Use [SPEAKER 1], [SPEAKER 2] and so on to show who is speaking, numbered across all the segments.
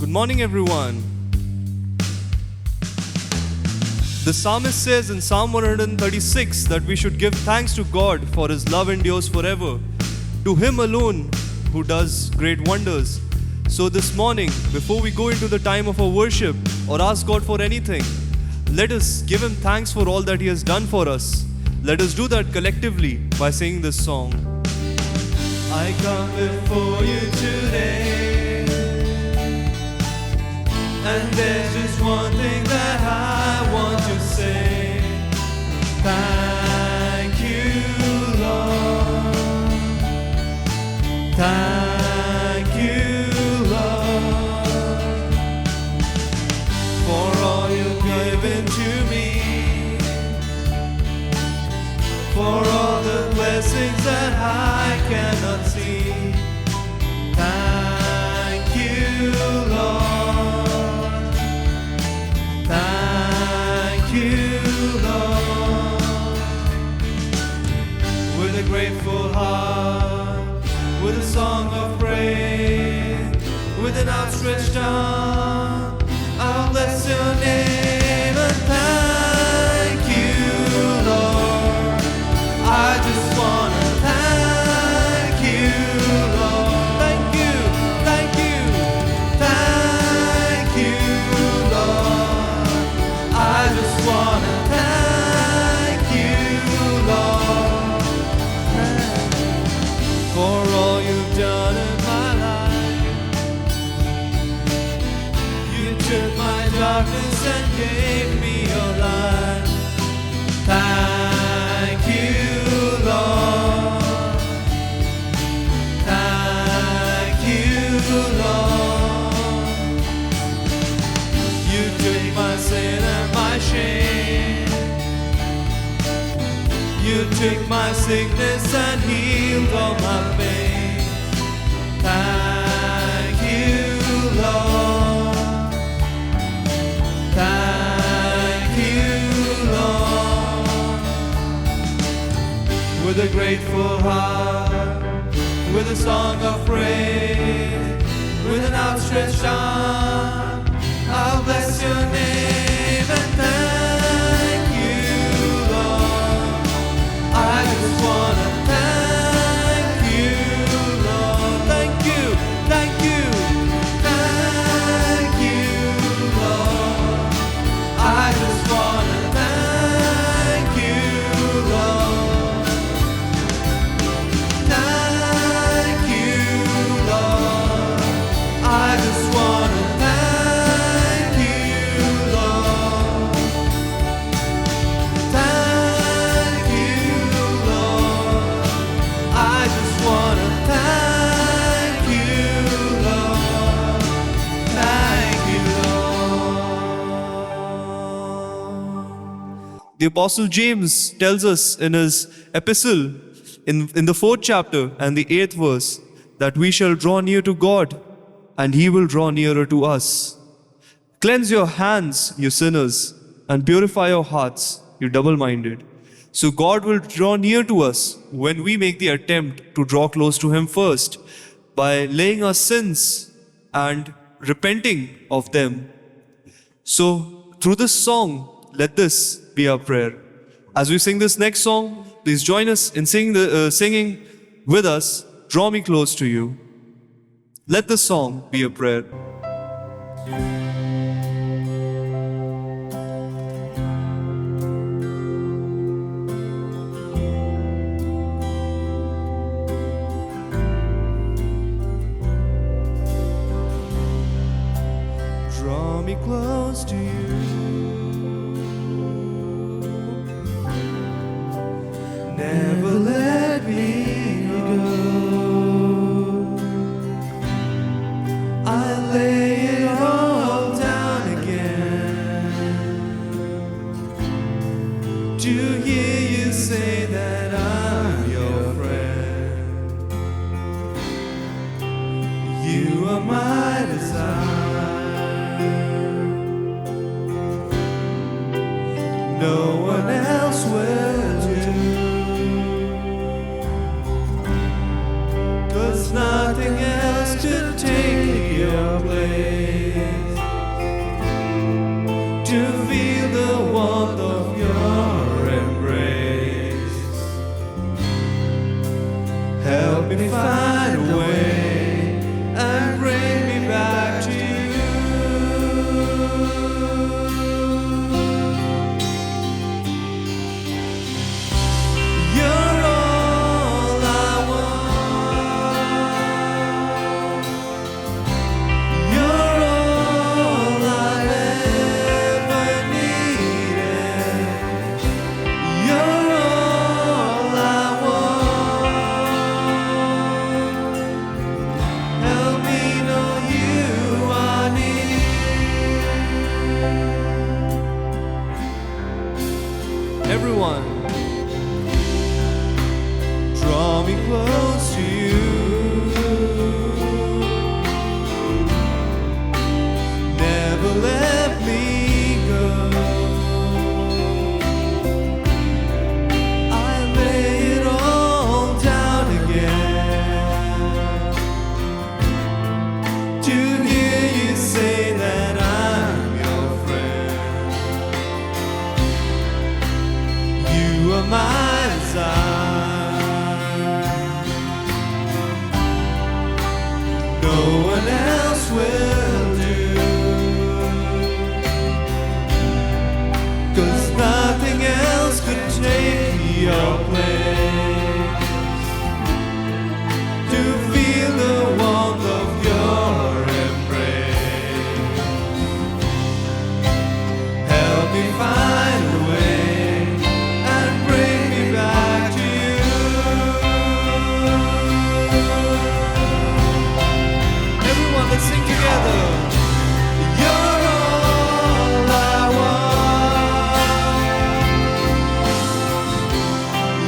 [SPEAKER 1] Good morning, everyone. The psalmist says in Psalm 136 that we should give thanks to God for His love endures forever, to Him alone who does great wonders. So this morning, before we go into the time of our worship or ask God for anything, let us give Him thanks for all that He has done for us. Let us do that collectively by singing this song. I come before you today, and there's just one thing that I want to say. Thank you, Lord. Thank you, Lord, for all you've given to me, for all the blessings that I cannot see. Thank you, Lord. Thank you, Lord. With a grateful heart, with a song of praise, with an outstretched arm, I'll bless your name and thank you, Lord. I just wanna thank you, Lord. Thank you, thank you, thank you, Lord. I just wanna thank you, Lord, for all you've done in my life. You took my darkness and gave me your light. Thank you, Lord. Thank you, Lord. You took my sin and my shame. You took my sickness and healed all my pain. Thank you, Lord. Thank you, Lord. With a grateful heart, with a song of praise, with an outstretched arm, I'll bless your name and thank you, Lord. I just wanna thank you, Lord. Thank you, thank you, thank you, Lord. I just wanna thank you, Lord. Thank you, Lord. I just wanna thank you, Lord. Thank you, Lord. I just wanna thank you, Lord. Thank you, Lord. The Apostle James tells us in his epistle, in the 4th chapter and the 8th verse, that we shall draw near to God, and He will draw nearer to us. Cleanse your hands, you sinners, and purify your hearts, you double-minded. So God will draw near to us when we make the attempt to draw close to Him first, by laying our sins and repenting of them. So through this song, let this be our prayer. As we sing this next song, please join us in singing with us, Draw Me Close to You. Let this song be a prayer. Draw me close to you. Never let me go. I lay it all down again to hear you say that I'm your friend. You are my desire. No one else will do. 'Cause nothing else could take your place. to hear you say that I'm your friend. You are my desire. No one else will do, 'cause nothing else could take your place. To feel the warmth of your embrace, help me find a way and bring me back to you. Everyone, let's sing together. You're all I want.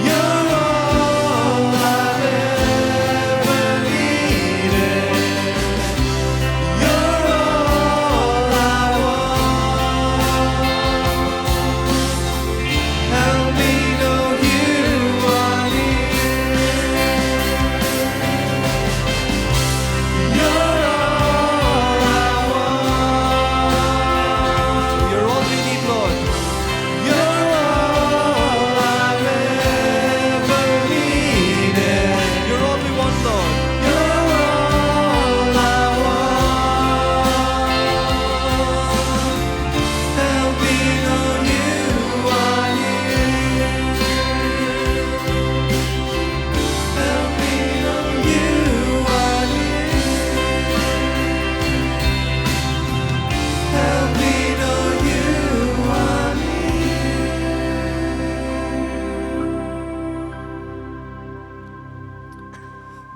[SPEAKER 1] You're all I've ever needed. You're all I want. Help me know you are near. You're all I want. You're all we need, Lord. You're all I've ever needed. You're all we want, Lord. You're all I want. Help me know you are near. Help me know you are near. Help me know you are near.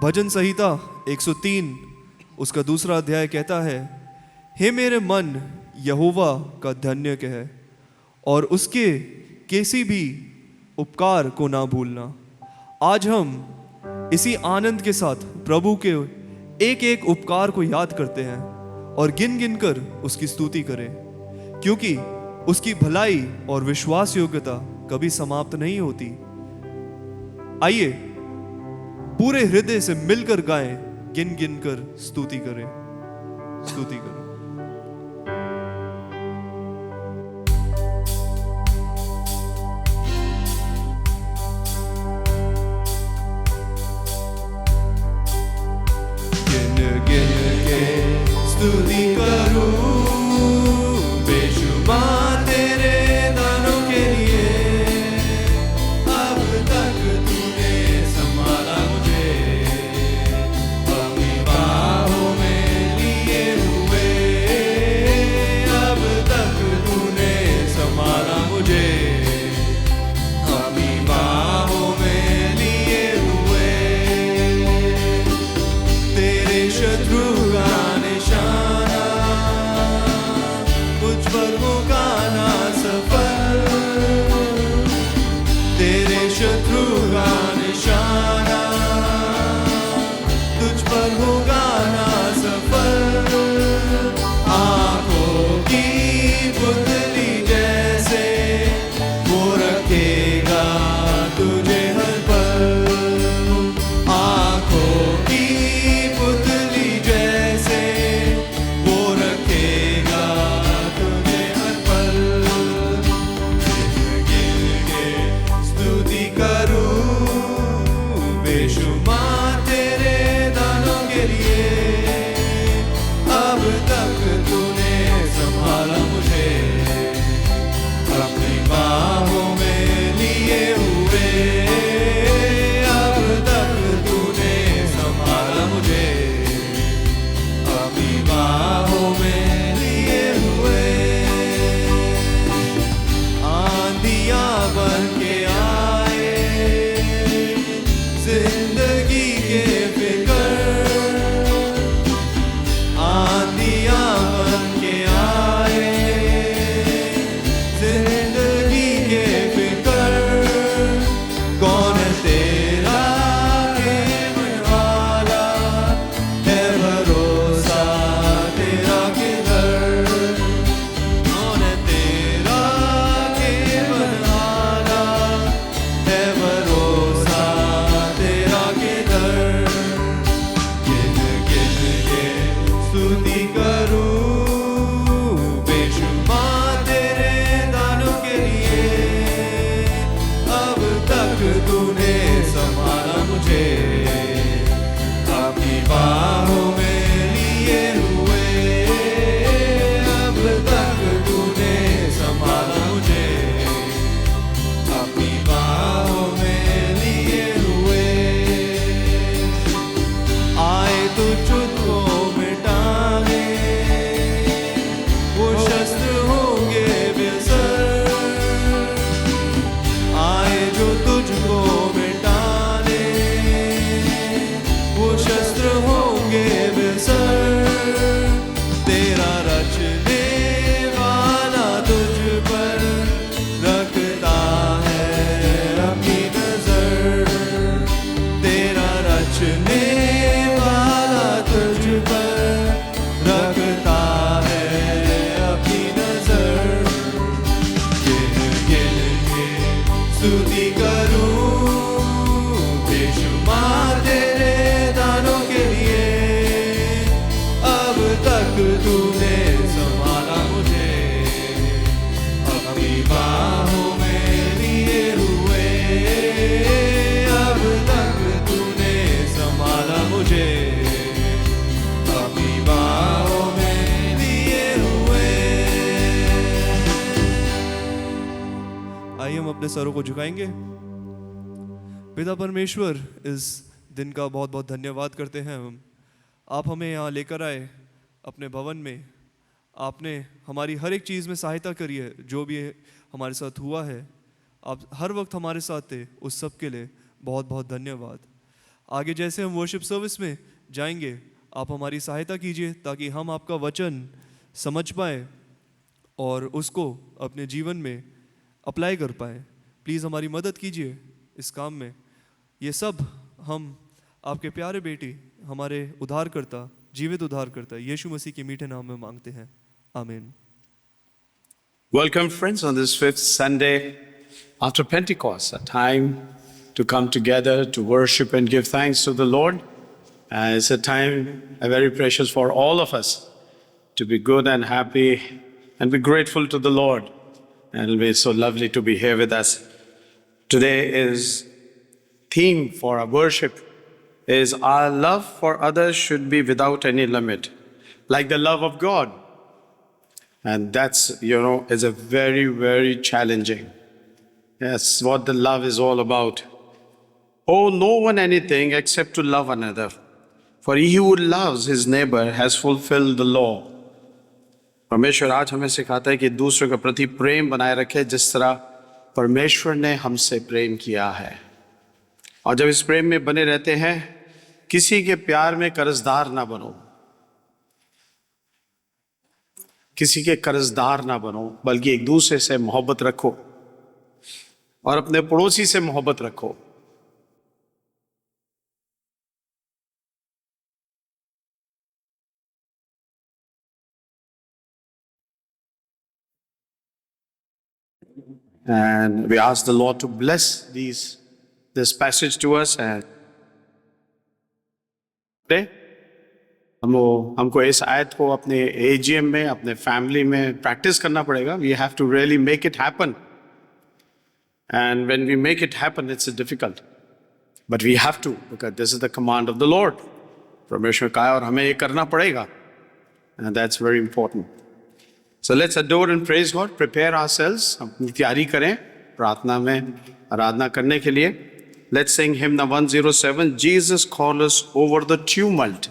[SPEAKER 1] भजन संहिता 103 उसका दूसरा अध्याय कहता है, हे मेरे मन यहोवा का धन्य कह और उसके किसी भी उपकार को ना भूलना। आज हम इसी आनंद के साथ प्रभु के एक एक उपकार को याद करते हैं और गिन गिन कर उसकी स्तुति करें, क्योंकि उसकी भलाई और विश्वास योग्यता कभी समाप्त नहीं होती। आइए पूरे हृदय से मिलकर गाएं, गिन गिन कर स्तुति करें, स्तुति करें। गिन गिन के स्तुति करूं बेशुमार तेरे दानों के लिए। अब तक तूने संभाला मुझे अपनी बाहों में लिए हुए। अब तक तूने संभाला मुझे अपनी बाहों में लिए हुए। तेरे शत्रु का निशान स्तुति करूं बेशुमार तेरे दानों के लिए। अब तक तूने संभाला मुझे अपनी बाहों में लिए हुए। अब तक तूने संभाला मुझे अपनी बाहों में लिए हुए। आए तो तुझको मिटाने वो शस्त्र होंगे बेअसर। आए जो तुझको मिटाने वो शस्त्र होंगे बेअसर। तेरा रचने वाला तुझ पर रखता है अपनी नजर। तेरा रचने वाला तुझ पर रखता है अपनी नजर। गिन गिन के स्तुति करूं बेशुमार तेरे दानों के लिए। अब तक तूने संभाला मुझे अपनी बाहों में लिए हुए। अब तक तूने संभाला मुझे अपनी बाहों में लिए हुए। आइए हम अपने सरों को झुकाएंगे। पिता परमेश्वर, इस दिन का बहुत बहुत धन्यवाद करते हैं हम। आप हमें यहाँ लेकर आए अपने भवन में। आपने हमारी हर एक चीज़ में सहायता करी है। जो भी हमारे साथ हुआ है, आप हर वक्त हमारे साथ थे। उस सब के लिए बहुत बहुत धन्यवाद। आगे जैसे हम वर्शिप सर्विस में जाएंगे, आप हमारी सहायता कीजिए ताकि हम आपका वचन समझ पाएँ और उसको अपने जीवन में अप्लाई कर पाएँ। प्लीज़ हमारी मदद कीजिए इस काम में। ये सब हम आपके प्यारे बेटी, हमारे उद्धारकर्ता, जीवित उद्धारकर्ता यीशु मसीह के मीठे नाम में मांगते हैं, आमीन।
[SPEAKER 2] Welcome, friends, on this fifth Sunday after Pentecost, a time to come together to worship and give thanks to the Lord. It's a time very precious for all of us to be good and happy and be grateful to the Lord. And it'll be so lovely to be here with us. Today is theme for our worship is our love for others should be without any limit, like the love of God. And that's, is a very, very challenging. That's what the love is all about. Owe no one anything except to love another. For he who loves his neighbor has fulfilled the law. परमेश्वर आज हमें सिखाता है कि दूसरों के प्रति प्रेम बनाए रखें जिस तरह परमेश्वर ने हमसे प्रेम किया है। और जब इस प्रेम में बने रहते हैं, किसी के प्यार में कर्जदार ना बनो, किसी के कर्जदार ना बनो, बल्कि एक दूसरे से मोहब्बत रखो और अपने पड़ोसी से मोहब्बत रखो। And we ask the Lord to bless this passage to us. And हमको इस आयत को अपने AGM में, अपने फैमिली में प्रैक्टिस करना पड़ेगा. We have to really make it happen. And when we make it happen, it's difficult. But we have to, because this is the command of the Lord. परमेश्वर का है और हमें ये करना पड़ेगा. And that's very important. So let's adore and praise God. Prepare ourselves. अपनी तैयारी करें प्रार्थना में आराधना करने के लिए. Let's sing hymn number 107. Jesus call us over the tumult.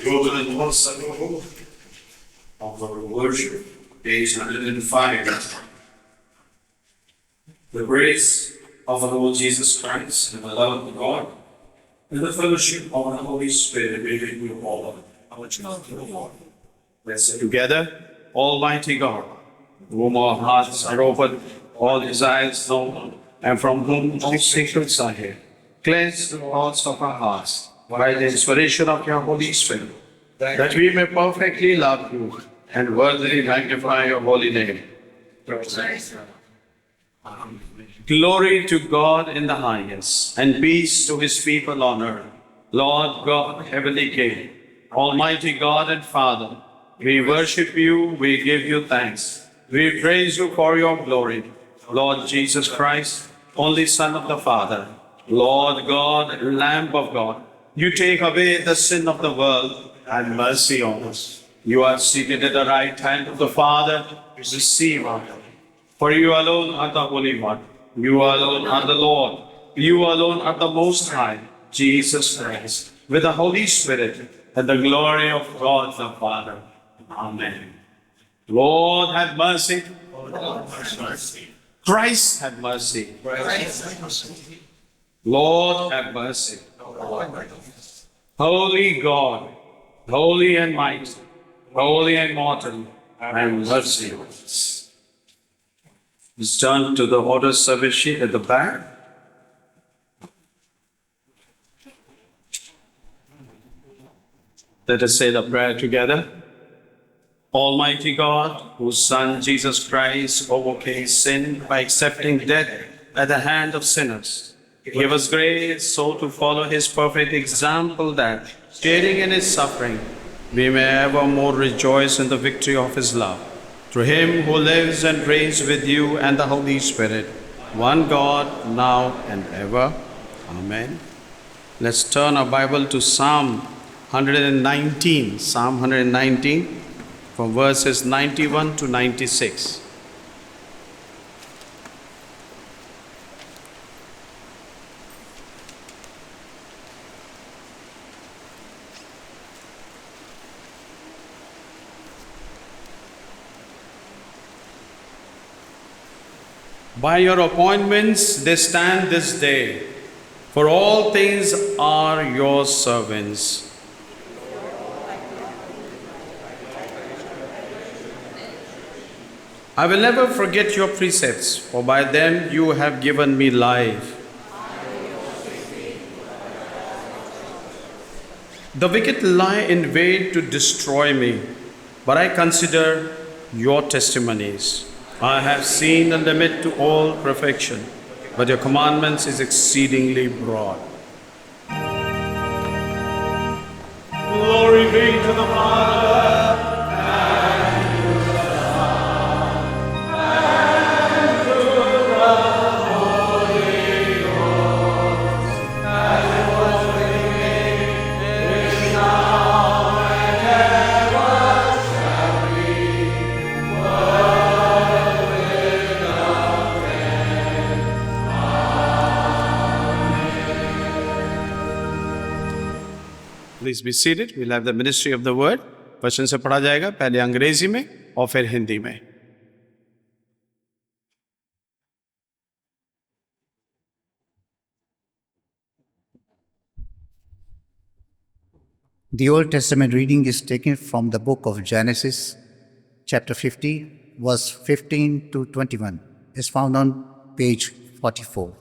[SPEAKER 2] Go to the Lord's Supper of our worship, page 105. The grace of our Lord Jesus Christ, and the love of God, and the fellowship of the Holy Spirit be with you all. Let's say together, Almighty God, whom our hearts are open, all desires known, and from whom all secrets are hid. Cleanse the thoughts of our hearts by the inspiration of your Holy Spirit, that we may perfectly love you and worthily magnify your holy name. Glory to God in the highest, and peace to his people on earth. Lord God, heavenly King, Almighty God and Father, we worship you, we give you thanks. We praise you for your glory. Lord Jesus Christ, only Son of the Father, Lord God, Lamb of God, you take away the sin of the world, have mercy on us. You are seated at the right hand of the Father, receive our glory. For you alone are the Holy One. You alone are the Lord. You alone are the Most High, Jesus Christ, with the Holy Spirit and the glory of God the Father. Amen. Lord, have mercy. Christ, have mercy. Lord, have mercy. Holy God, holy and mighty, holy and immortal, have mercy on us. Let's turn to the order service sheet at the back. Let us say the prayer together. Almighty God, whose Son Jesus Christ overcame sin by accepting death at the hand of sinners, give us grace so to follow his perfect example that, sharing in his suffering, we may evermore rejoice in the victory of his love. Through him who lives and reigns with you and the Holy Spirit, one God, now and ever. Amen. Let's turn our Bible to Psalm 119. Psalm 119, from verses 91 to 96. By your appointments they stand this day, for all things are your servants. I will never forget your precepts, for by them you have given me life. The wicked lie in wait to destroy me, but I consider your testimonies. I have seen a limit to all perfection, but your commandments is exceedingly broad. Glory be to the Father, Please be seated. We'll have the ministry of the word. वचन से पढ़ा जाएगा, पहले अंग्रेजी में और फिर हिंदी में.
[SPEAKER 3] The Old Testament reading is taken from the book of Genesis, chapter 50, verse 15 to 21. It's found on page 44.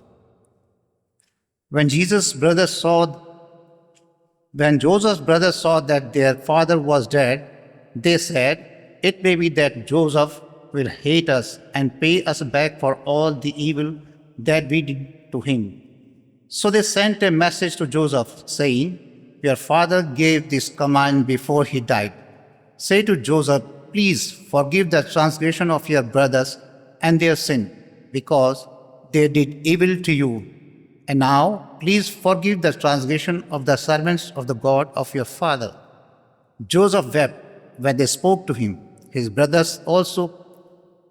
[SPEAKER 3] When Joseph's brothers saw that their father was dead, they said, "It may be that Joseph will hate us and pay us back for all the evil that we did to him." So they sent a message to Joseph, saying, "Your father gave this command before he died. Say to Joseph, 'Please forgive the transgression of your brothers and their sin, because they did evil to you. And now, please forgive the transgression of the servants of the God of your father.' Joseph wept when they spoke to him. His brothers also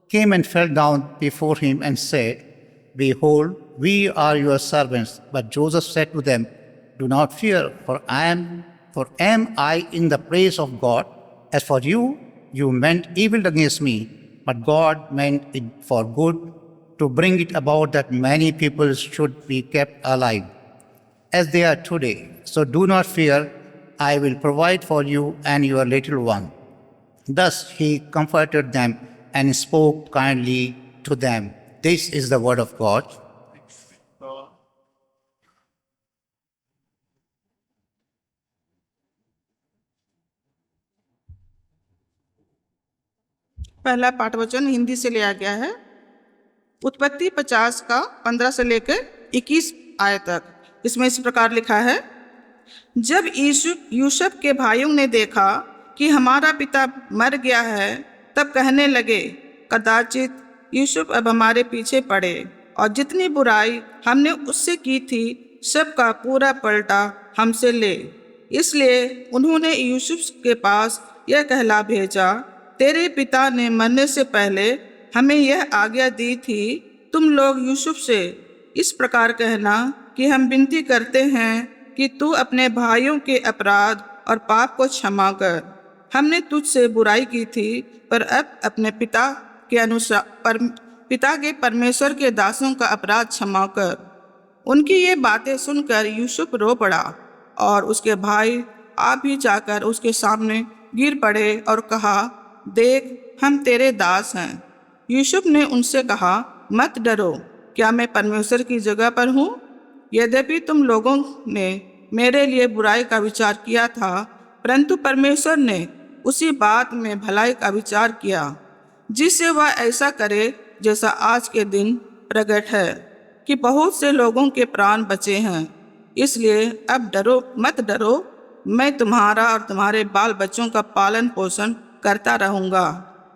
[SPEAKER 3] came and fell down before him and said, 'Behold, we are your servants.' But Joseph said to them, 'Do not fear, for I am For am I in the praise of God? As for you, you meant evil against me, but God meant it for good, to bring it about that many people should be kept alive, as they are today. So do not fear, I will provide for you and your little one. Thus he comforted them and spoke kindly to them. This is the word of God.
[SPEAKER 4] पहला पाठ वचन हिंदी से लिया गया है। उत्पत्ति 50 का 15 से लेकर 21 आयत तक। इसमें इस प्रकार लिखा है, जब यूसुफ के भाइयों ने देखा कि हमारा पिता मर गया है, तब कहने लगे, कदाचित यूसुफ अब हमारे पीछे पड़े और जितनी बुराई हमने उससे की थी सबका पूरा पलटा हमसे ले। इसलिए उन्होंने यूसुफ के पास यह कहला भेजा, तेरे पिता ने मरने से पहले हमें यह आज्ञा दी थी, तुम लोग यूसुफ से इस प्रकार कहना कि हम विनती करते हैं कि तू अपने भाइयों के अपराध और पाप को क्षमा कर। हमने तुझसे बुराई की थी, पर अब अपने पिता के परमेश्वर के दासों का अपराध क्षमा कर। उनकी ये बातें सुनकर यूसुफ रो पड़ा और उसके भाई आप भी जाकर उसके सामने गिर पड़े और कहा, देख हम तेरे दास हैं। यूसुफ ने उनसे कहा, मत डरो, क्या मैं परमेश्वर की जगह पर हूँ? यद्यपि तुम लोगों ने मेरे लिए बुराई का विचार किया था, परंतु परमेश्वर ने उसी बात में भलाई का विचार किया, जिससे वह ऐसा करे जैसा आज के दिन प्रकट है, कि बहुत से लोगों के प्राण बचे हैं। इसलिए अब मत डरो, मैं तुम्हारा और तुम्हारे बाल बच्चों का पालन पोषण करता रहूँगा।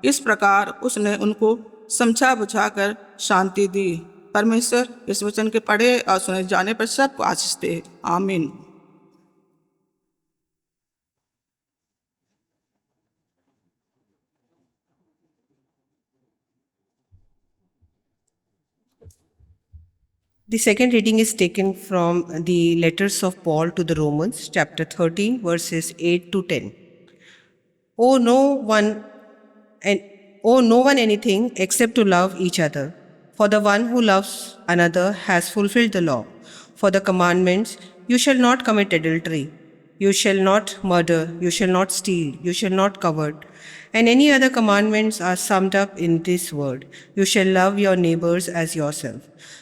[SPEAKER 4] इस प्रकार उसने उनको समझा बुझाकर शांति दी। परमेश्वर इस वचन के पढ़े और सुने जाने पर सबको आशीष दे। आमीन।
[SPEAKER 5] The second reading is taken from the letters of Paul to the Romans, chapter 13, verses 8 to 10. Owe no one anything except to love each other. For the one who loves another has fulfilled the law. For the commandments, you shall not commit adultery, you shall not murder, you shall not steal, you shall not covet, and any other commandments are summed up in this word, you shall love your neighbors as yourself.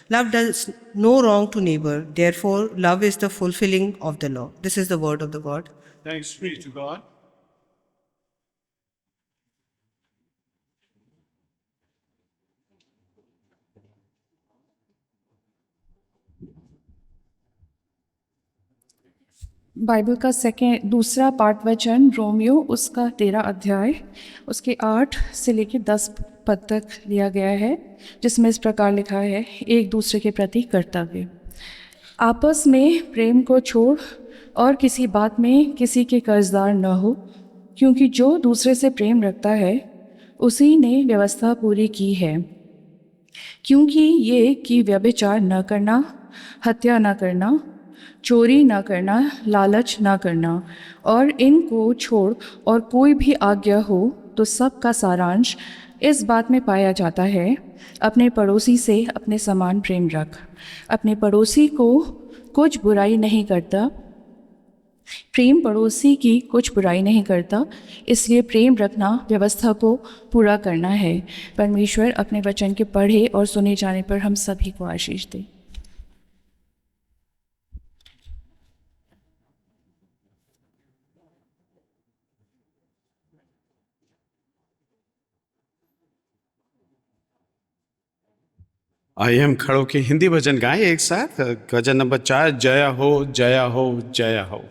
[SPEAKER 5] Love does no wrong to neighbor, therefore love is the fulfilling of the law. This is the word of the God.
[SPEAKER 2] Thanks be to God.
[SPEAKER 6] Bible का दूसरा पाठ वचन Romeo उसका 13 अध्याय उसके 8 से लेकर 10 पद तक लिया गया है, जिसमें इस प्रकार लिखा है, एक दूसरे के प्रति कर्तव्य। आपस में प्रेम को छोड़ और किसी बात में किसी के कर्जदार न हो, क्योंकि जो दूसरे से प्रेम रखता है उसी ने व्यवस्था पूरी की है। क्योंकि ये कि व्यभिचार न करना, हत्या न करना, चोरी न करना, लालच न करना, और इनको छोड़ और कोई भी आज्ञा हो तो सब का सारांश इस बात में पाया जाता है, अपने पड़ोसी से अपने समान प्रेम रख। अपने पड़ोसी को कुछ बुराई नहीं करता, प्रेम पड़ोसी की कुछ बुराई नहीं करता, इसलिए प्रेम रखना व्यवस्था को पूरा करना है। परमेश्वर अपने वचन के पढ़े और सुने जाने पर हम सभी को आशीष दे।
[SPEAKER 2] आइए हम खड़ों के हिंदी भजन गाएं एक साथ। भजन नंबर 4, जया हो जया हो जया हो।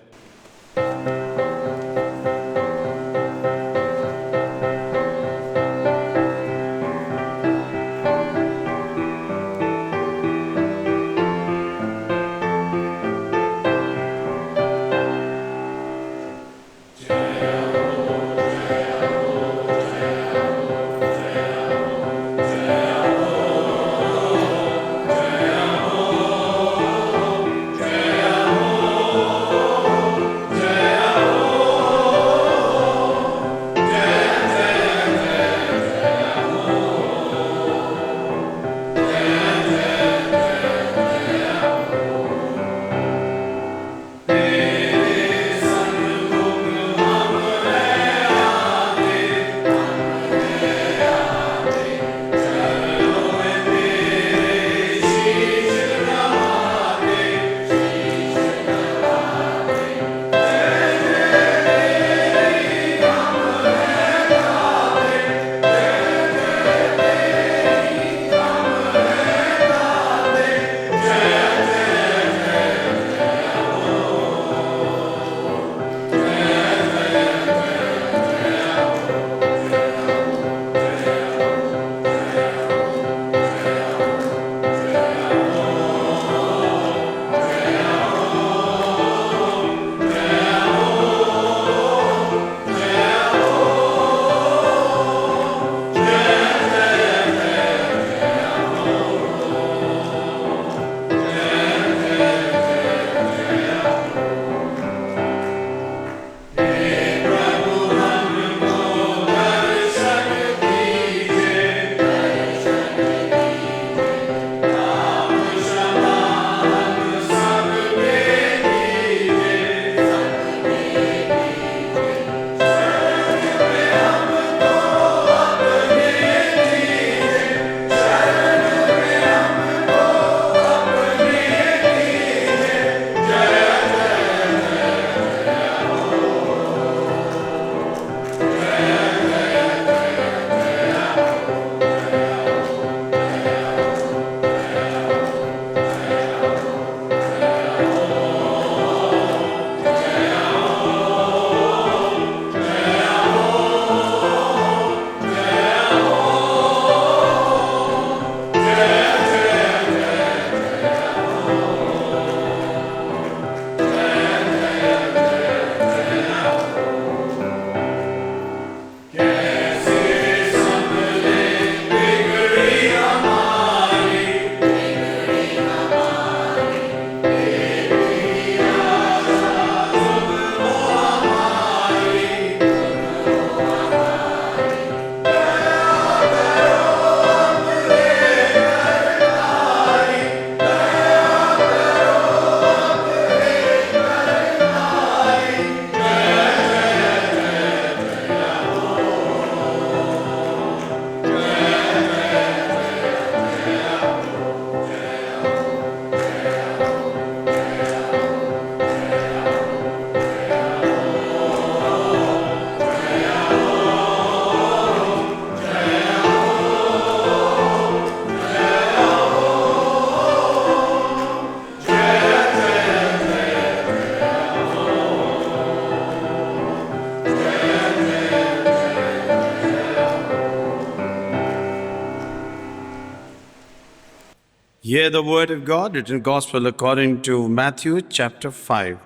[SPEAKER 2] Hear the word of God, written Gospel according to Matthew chapter 5,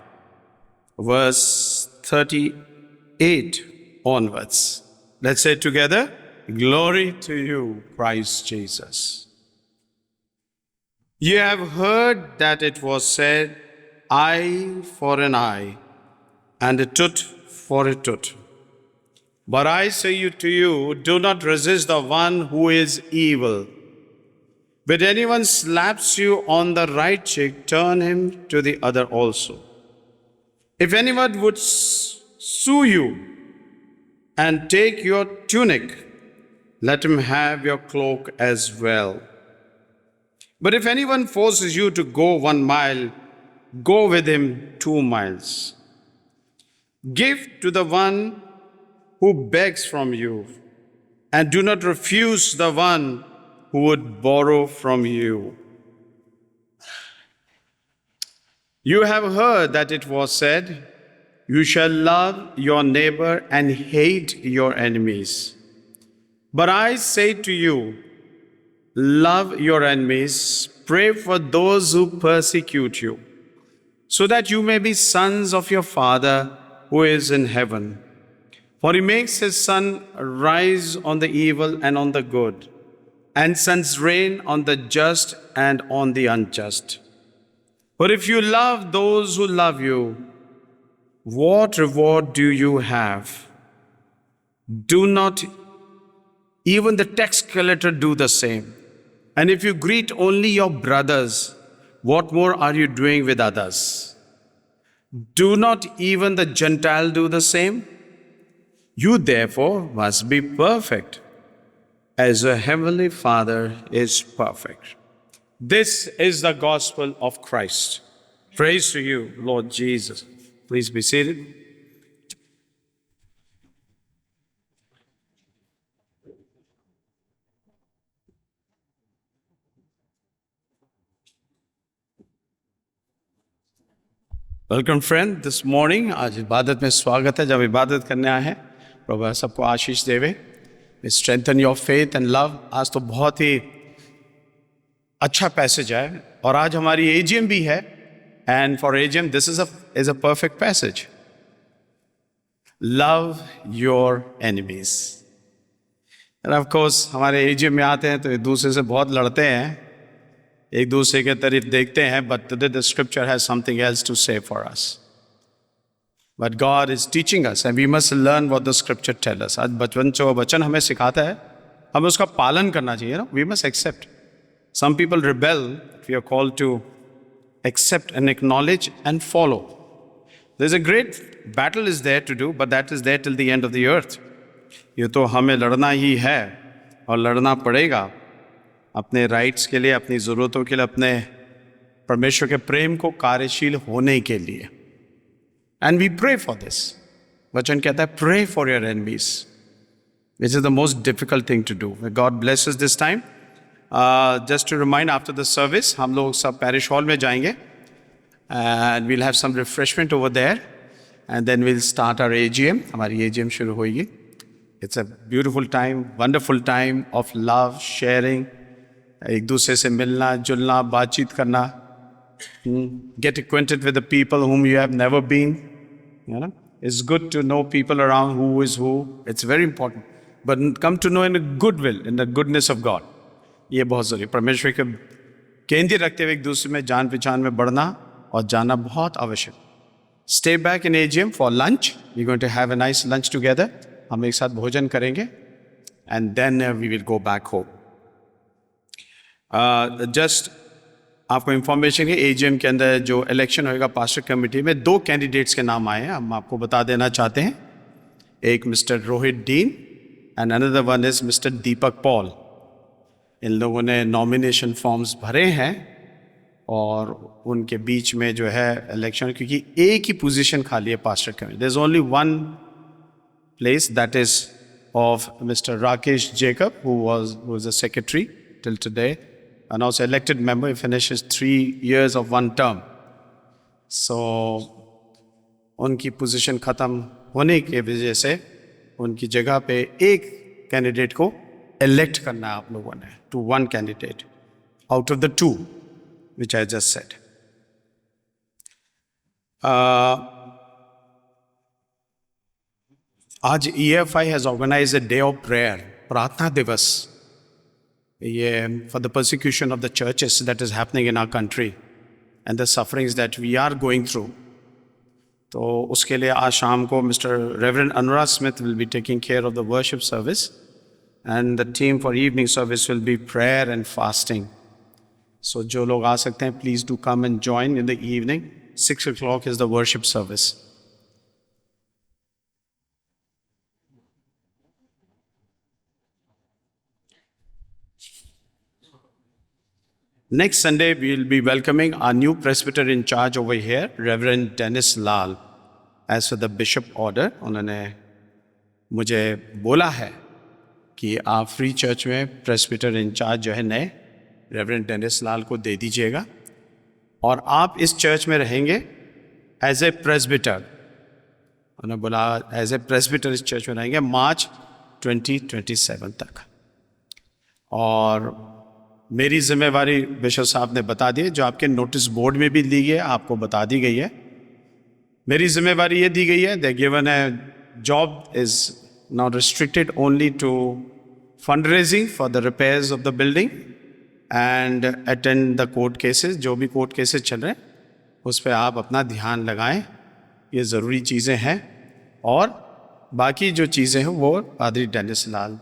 [SPEAKER 2] verse 38 onwards. Let's say together, Glory to you, Christ Jesus. You have heard that it was said, eye for an eye, and a tooth for a tooth. But I say to you, do not resist the one who is evil. But anyone slaps you on the right cheek, turn him to the other also. If anyone would sue you and take your tunic, let him have your cloak as well. But if anyone forces you to go 1 mile, go with him 2 miles. Give to the one who begs from you, and do not refuse the one who would borrow from you. You have heard that it was said, you shall love your neighbor and hate your enemies. But I say to you, love your enemies, pray for those who persecute you, so that you may be sons of your Father who is in heaven. For he makes his sun rise on the evil and on the good, and sends rain on the just and on the unjust. But if you love those who love you, what reward do you have? Do not even the tax collector do the same? And if you greet only your brothers, what more are you doing with others? Do not even the Gentile do the same? You therefore must be perfect, as your heavenly Father is perfect. This is the gospel of Christ. Praise to you, Lord Jesus. Please be seated. Welcome friend this morning आज इबादत में स्वागत है। जब इबादत करने आए हैं, प्रभु सबको आशीष देवे, strengthen your faith and love. आज तो बहुत ही अच्छा पैसेज है और आज हमारी एजीएम भी है, and for AGM this is a perfect passage. Love your enemies. End of course हमारे एजीएम में आते हैं तो एक दूसरे से बहुत लड़ते हैं, एक दूसरे के तरफ देखते हैं, but today the scripture has something else to say for us. But God is teaching us and we must learn what the scripture tell us. आज बचपन जो वचन हमें सिखाता है, हमें उसका पालन करना चाहिए ना। We must accept. Some people rebel, we are called to accept and acknowledge and follow. There is a great battle is there to do, but that is there till the end of the earth. ये तो हमें लड़ना ही है और लड़ना पड़ेगा अपने rights के लिए, अपनी ज़रूरतों के लिए, अपने परमेश्वर के प्रेम को कार्यशील होने के लिए। And we pray for this. वचन कहता है pray for your enemies, which is the most difficult thing to do. God blesses this time. Just to remind, after the service हम लोग सब पैरिश हॉल में जाएंगे and we'll have some refreshment over there and then we'll start our AGM. हमारी AGM शुरू होगी। It's a beautiful time, wonderful time of love, sharing, एक दूसरे से मिलना जुलना, बातचीत करना, get acquainted with the people whom you have never been. You know, it's good to know people around who is who. It's very important. But come to know in a good will, in the goodness of God. ये बहुत ज़रूरी। परमेश्वर के केंद्र रखते हुए एक दूसरे में जान पहचान में बढ़ना और जाना बहुत आवश्यक। Stay back in AGM for lunch. We're going to have a nice lunch together. हम एक साथ भोजन करेंगे and then we will go back home. Just आपको इंफॉर्मेशन है, एजीएम के अंदर जो इलेक्शन होएगा पास्टर कमेटी में, 2 कैंडिडेट्स के नाम आए हैं। हम आपको बता देना चाहते हैं। एक Mr Rohit Dean and another one is Mr Deepak Paul. इन लोगों ने नॉमिनेशन फॉर्म्स भरे हैं और उनके बीच में जो है इलेक्शन, क्योंकि एक ही पोजीशन खाली है pastor committee. There is only one place, that is of mister Rakesh Jacob who was the secretary till today, and also elected member. He finishes 3 years of 1 term. So उनकी पोजीशन ख़त्म होने की वजह से उनकी जगह पे एक कैंडिडेट को इलेक्ट करना है आप लोगों ने, to 1 candidate. out of the two which I just said. आज EFI has organized a day of prayer, प्रार्थना दिवस, for the persecution of the churches that is happening in our country and the sufferings that we are going through. तो उसके लिए आज शाम को Mr. Reverend Anurag Smith will be taking care of the worship service, and the team for evening service will be prayer and fasting. So जो लोग आ सकते हैं, please do come and join in the evening. 6 o'clock is the worship service. Next Sunday, we will be welcoming our new presbyter in charge over here, Reverend Dennis Lal. As for the bishop order, उन्होंने मुझे बोला है कि आप free church में presbyter in charge जो है नए रेवरेंड डेनिस लाल को दे दीजिएगा, और आप इस चर्च में रहेंगे एज ए प्रेस्बिटर. उन्होंने बोला एज ए प्रेस्बिटर इस चर्च में रहेंगे मार्च 2027 तक. और मेरी जिम्मेवारी बिशप साहब ने बता दी, जो आपके नोटिस बोर्ड में भी दी गई है, आपको बता दी गई है. मेरी जिम्मेवारी ये दी गई है, they given A job is not restricted only to fundraising for the repairs of the building and attend the court cases. जो भी कोर्ट केसेस चल रहे हैं उस पर आप अपना ध्यान लगाएं, ये ज़रूरी चीज़ें हैं. और बाकी जो चीज़ें हैं वो पादरी डेनिस लाल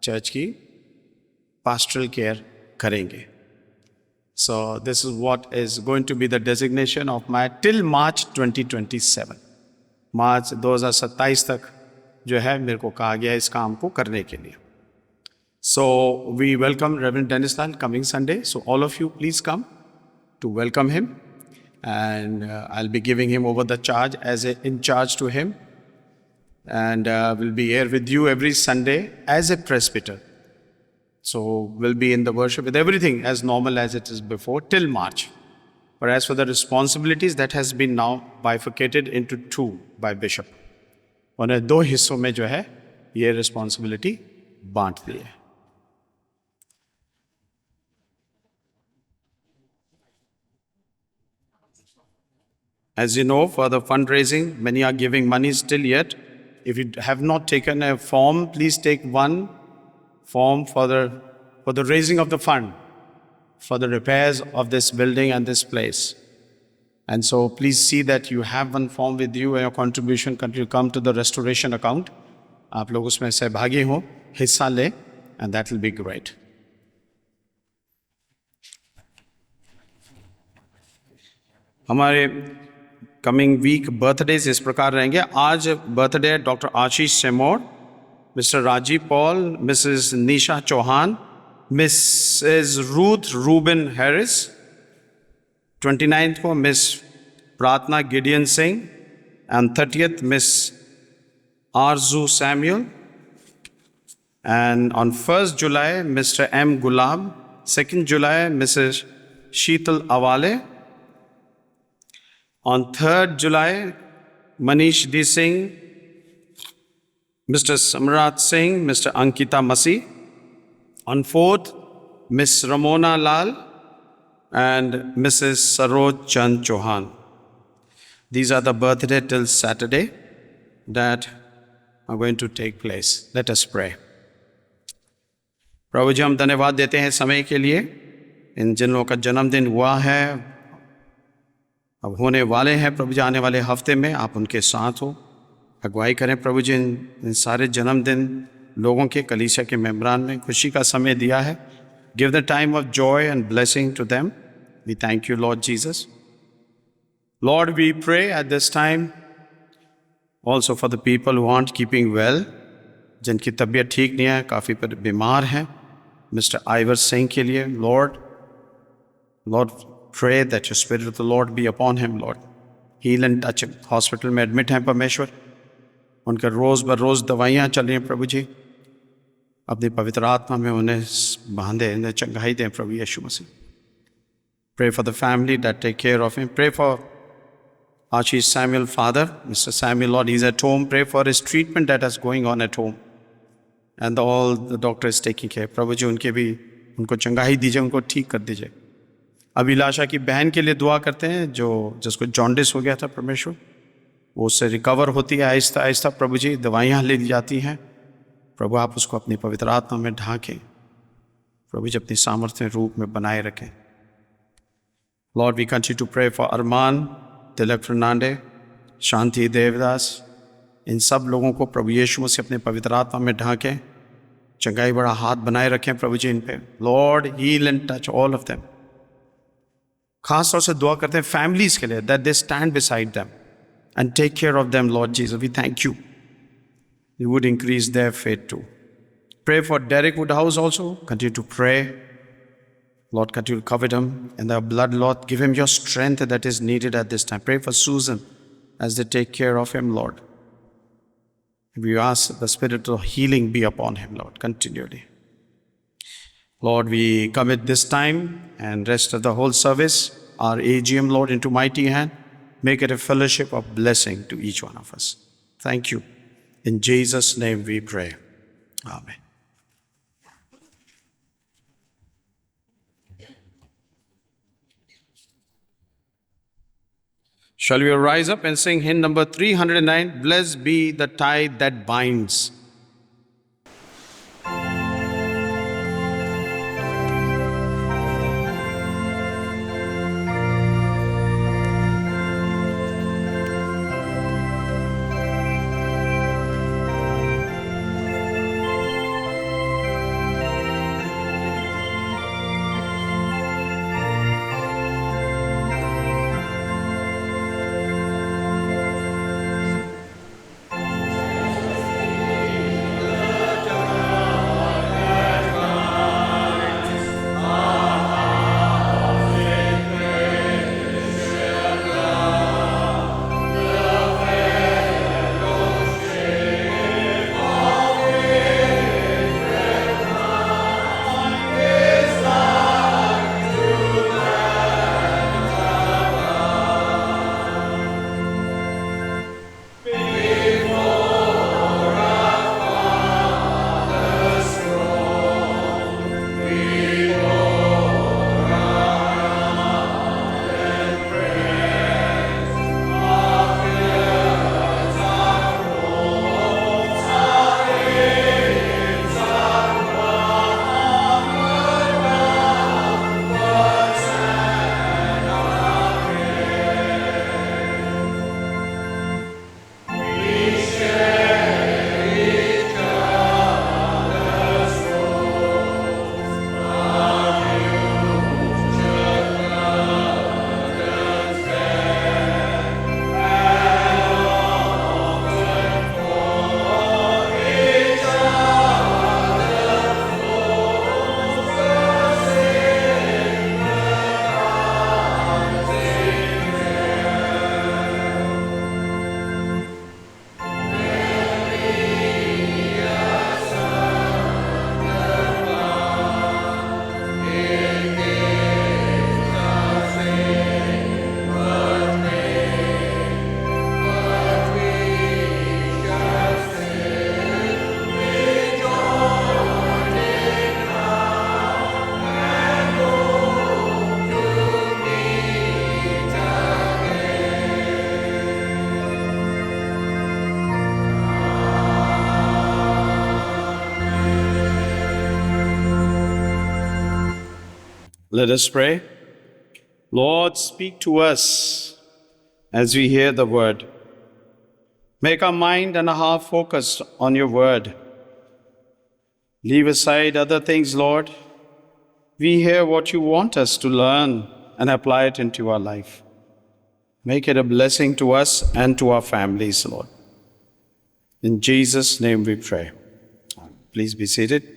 [SPEAKER 2] चर्च की pastoral केयर करेंगे. So this is what is going to be the designation of my till March 2027. मार्च 2027 तक जो है मेरे को कहा गया इस काम को करने के लिए. So we welcome Reverend Dennis Lal coming Sunday. So all of you please come to welcome him, and I'll be giving him over the charge as a in charge to him, and we'll be here with you every Sunday as a presbyter. So we'll be in the worship with everything as normal as it is before till March. But as for the responsibilities, that has been now bifurcated into two by bishop. उन्हें दो हिस्सों में जो है ये responsibility बांट दी है. As you know, for the fundraising, many are giving money still yet. If you have not taken a form, please take one form for the raising of the fund for the repairs of this building and this place. And so please see that you have one form with you, and your contribution will come to the restoration account. आप लोग उसमें सहभागी हो, हिस्सा लें, and that will be great. हमारे coming week birthdays इस प्रकार रहेंगे. आज birthday doctor Ashish Seymour, Mr Rajeev Paul, Mrs Nisha Chauhan, Mrs Ruth Rubin Harris. 29th को Miss Prarthana Gideon Singh, and 30th Miss Aarzoo Samuel, and on 1st July Mr M Gulab, 2nd July Mrs Sheetal Awale, on 3rd July Manish D Singh, Mr Samrat Singh, Mr Ankita Masih, on 4th Miss Ramona Lal and Mrs. Saroj Chand Chauhan. These are the birthday till Saturday that are going to take place. Let us pray. प्रभु जी, हम धन्यवाद देते हैं समय के लिए. इन जिन लोगों का जन्मदिन हुआ है, अब होने वाले हैं, प्रभु जी आने वाले हफ्ते में आप उनके साथ हो, अगुवाई करें. प्रभु जी इन सारे जन्मदिन लोगों के, कलीसिया के मेंबरान में खुशी का समय दिया है. Give the time of joy and blessing to them. We thank you, Lord Jesus. Lord, we pray at this time also for the people who aren't keeping well, जिनकी तबीयत ठीक नहीं है, काफ़ी पर बीमार हैं. Mr. Ivar Singh के लिए, Lord, pray that your Spirit of the Lord be upon him, Lord. Heal and touch him. Hospital में एडमिट हैं परमेश्वर, उनका रोज़ बर रोज़ दवाइयाँ चल रही हैं. प्रभु जी अपनी पवित्र आत्मा में उन्हें बांधे, उन्हें चंगाई दें प्रभु यीशु मसीह. Pray for the family that take care of him. Pray for Ashish Samuel, father, Mr. Samuel, Lord, he's at home. Pray for his treatment that is going on at home. And all the doctor is taking care. प्रभु जी उनके भी उनको चंगाई दीजिए, उनको ठीक कर दीजिए। अभिलाषा की बहन के लिए दुआ करते हैं जिसको जॉन्डिस हो गया था, परमेश्वर वो उससे रिकवर होती है आहिस्ता आहिस्ता। प्रभु जी, दवाइयाँ ले ली जाती हैं, प्रभु आप उसको अपनी पवित्र आत्मा में ढांकें, प्रभु जी अपनी सामर्थ्य रूप में बनाए रखें। Lord, we continue to pray for Arman, Tilak Fernandes, Shanti Devdas, इन सब लोगों को प्रभु यीशु मसीह अपने पवित्र आत्मा में ढांकें, चंगाई बड़ा हाथ बनाए रखें प्रभु जी इन पे। Lord, heal and touch all of them. खास तौर से दुआ करते हैं फैमिलीज के लिए, that they stand beside them and take care of them. Lord Jesus, we thank you, you would increase their faith too. Pray for Derek Woodhouse also. Continue to pray. Lord, continue to cover him in the blood, Lord. Give him your strength that is needed at this time. Pray for Susan as they take care of him, Lord. We ask the spirit of healing be upon him, Lord, continually. Lord, we commit this time and rest of the whole service, our AGM, Lord, into mighty hand. Make it a fellowship of blessing to each one of us. Thank you. In Jesus' name we pray. Amen. Shall we rise up and sing hymn number 309, Blessed be the tie that binds. Let us pray. Lord, speak to us as we hear the word. Make our mind and our heart focused on your word. Leave aside other things, Lord. We hear what you want us to learn and apply it into our life. Make it a blessing to us and to our families, Lord. In Jesus' name we pray. Please be seated.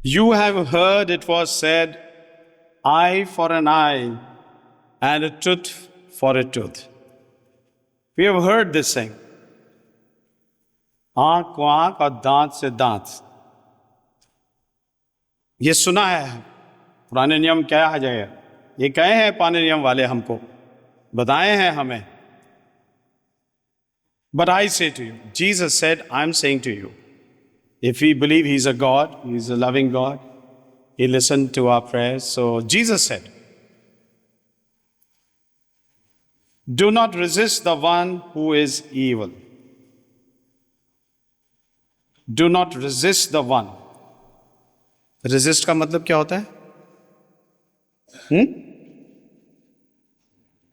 [SPEAKER 2] You have heard it was said, eye for an eye and a tooth for a tooth. We have heard this saying, आंख को आंख और दांत से दांत। ये सुना है पुराने नियम क्या आ जाए, ये कहे हैं पुराने नियम वाले हमको, बताए हैं हमें. But I say to you, Jesus said, I'm saying to you, if we believe He's a God, He's a loving God, He listened to our prayers. So Jesus said, do not resist the one who is evil. Do not resist the one. Resist का मतलब क्या होता है?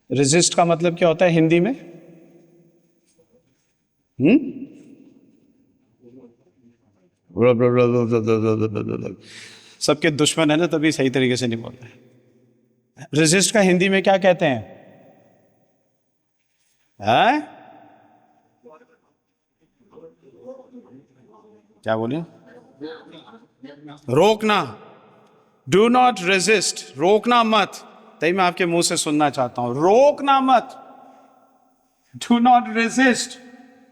[SPEAKER 2] Resist का मतलब क्या होता है हिंदी में? सबके दुश्मन है ना, तभी सही तरीके से नहीं बोलते. रेजिस्ट का हिंदी में क्या कहते हैं? क्या बोले? रोकना. डू नॉट रेजिस्ट, रोकना मत. तभी मैं आपके मुंह से सुनना चाहता हूं, रोकना मत. डू नॉट रेजिस्ट,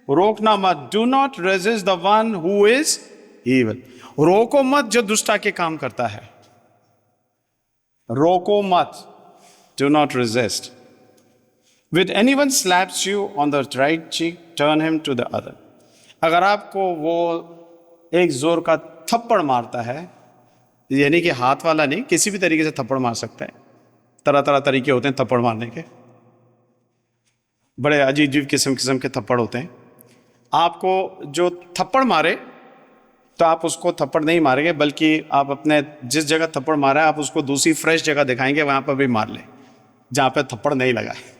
[SPEAKER 2] रोकना मत. Do not resist the one who is evil. रोको मत जो दुष्टा के काम करता है. रोको मत. Do not resist. When anyone slaps you on the right cheek, turn him to the other. अगर आपको वो एक जोर का थप्पड़ मारता है, यानी कि हाथ वाला नहीं, किसी भी तरीके से थप्पड़ मार सकता है. तरह तरह तरीके होते हैं थप्पड़ मारने के, बड़े अजीब अजीब किस्म किस्म के थप्पड़ होते हैं. आपको जो थप्पड़ मारे तो आप उसको थप्पड़ नहीं मारेंगे, बल्कि आप अपने जिस जगह थप्पड़ मारा है आप उसको दूसरी फ्रेश जगह दिखाएंगे, वहां पर भी मार ले जहां पे थप्पड़ नहीं लगा है.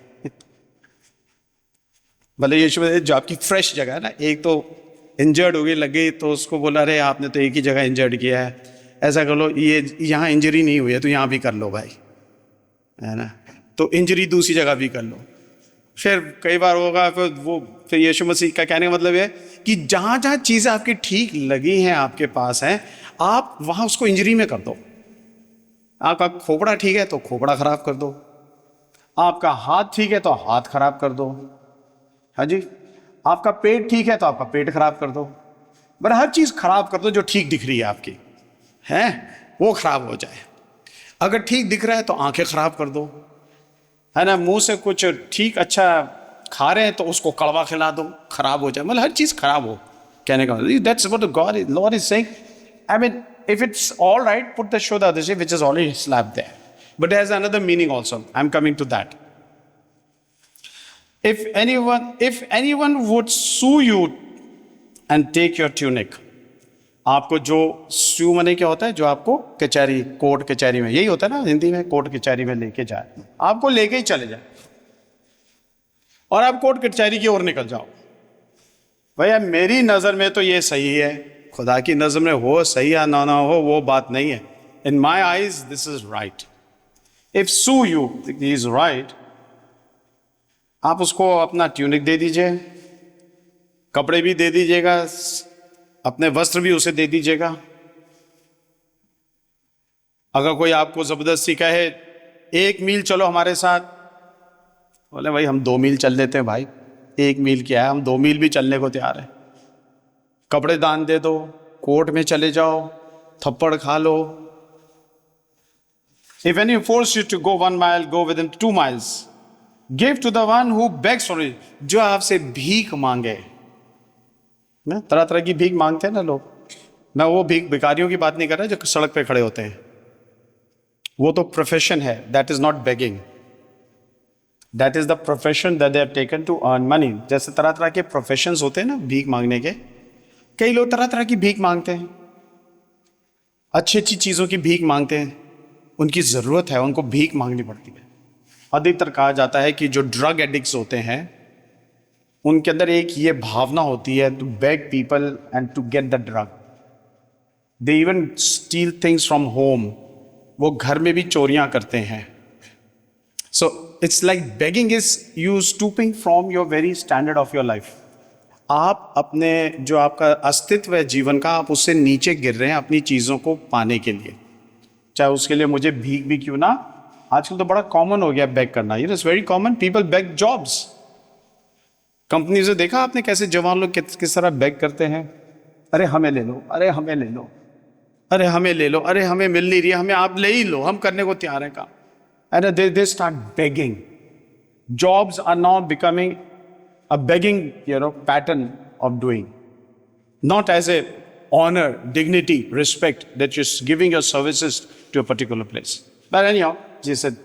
[SPEAKER 2] भले यीशु मसीह जो आपकी फ्रेश जगह है ना, एक तो इंजर्ड हो गई, लग गई, तो उसको बोला अरे आपने तो एक ही जगह इंजर्ड किया है, ऐसा कर लो, ये यहाँ इंजरी नहीं हुई है तो यहाँ भी कर लो भाई, है ना. तो इंजरी दूसरी जगह भी कर लो. फिर कई बार होगा फिर यीशु मसीह का कहने का मतलब है कि जहाँ जहाँ चीज़ें आपकी ठीक लगी हैं, आपके पास हैं, आप वहाँ उसको इंजरी में कर दो. आपका खोपड़ा ठीक है तो खोपड़ा खराब कर दो, आपका हाथ ठीक है तो हाथ खराब कर दो. हाँ जी, आपका पेट ठीक है तो आपका पेट खराब कर दो. पर हर चीज़ खराब कर दो जो ठीक दिख रही है आपकी, है वो खराब हो जाए. अगर ठीक दिख रहा है तो आंखें खराब कर दो, है ना. मुंह से कुछ ठीक अच्छा खा रहे हैं तो उसको कड़वा खिला दो, खराब हो जाए. मतलब हर चीज़ खराब हो, कहने का मतलब that's what God Lord is saying. I mean if it's all right, put the show the other way which is already slapped there, but there is another meaning also. I am coming to that. If anyone would sue you and take your tunic, आपको जो sue मने क्या होता है, जो आपको कचहरी, court कचहरी में, यही होता है ना हिंदी में, कोर्ट कचहरी में लेके जाए, आपको लेके ही चले जाए और आप कोर्ट कचहरी की ओर निकल जाओ. भैया मेरी नज़र में तो ये सही है, खुदा की नज़र में हो सही या ना हो वो बात नहीं है. In my eyes this is right. If sue you, he is right. आप उसको अपना ट्यूनिक दे दीजिए, कपड़े भी दे दीजिएगा, अपने वस्त्र भी उसे दे दीजिएगा. अगर कोई आपको जबरदस्ती कहे 1 मील चलो हमारे साथ, बोले भाई हम 2 मील चल लेते हैं भाई, 1 मील क्या है, हम 2 मील भी चलने को तैयार है. कपड़े दान दे दो, कोर्ट में चले जाओ, थप्पड़ खा लो. If any force you to go 1 mile, go with him 2 miles. Give to the one who begs for it. जो आपसे भीख मांगे ना, तरह तरह की भीख मांगते हैं ना लोग. मैं वो भिखारियों की बात नहीं कर रहा जो सड़क पे खड़े होते हैं, वो तो प्रोफेशन है. That is not begging, that is the profession that they have taken to earn money. जैसे तरह तरह के प्रोफेशंस होते हैं ना भीख मांगने के, कई लोग तरह तरह की भीख मांगते हैं, अच्छी अच्छी चीज़ों की भीख मांगते हैं. उनकी ज़रूरत है, उनको भीख मांगनी पड़ती है. अधिकतर कहा जाता है कि जो ड्रग एडिक्ट्स होते हैं उनके अंदर एक ये भावना होती है to beg people and to get the drug. They even steal things from home. वो घर में भी चोरियां करते हैं. So it's like begging is you stooping from your very standard of your life. आप अपने जो आपका अस्तित्व है जीवन का, आप उससे नीचे गिर रहे हैं अपनी चीज़ों को पाने के लिए, चाहे उसके लिए मुझे भीख भी क्यों ना. आजकल तो बड़ा कॉमन हो गया बैग करना. ये it's very common. People bag jobs. Company से देखा आपने कैसे जवान लोग किस तरह बैग करते हैं, अरे हमें ले लो, अरे हमें ले लो. अरे हमें ले लो, अरे हमें मिल नहीं रही है, हमें आप ले ही लो, हम करने को तैयार हैं काम. And they start begging. Jobs are now becoming a begging, pattern of doing. Not as a honor, dignity, respect that you're giving your services to a particular place. But anyhow, Jesus said,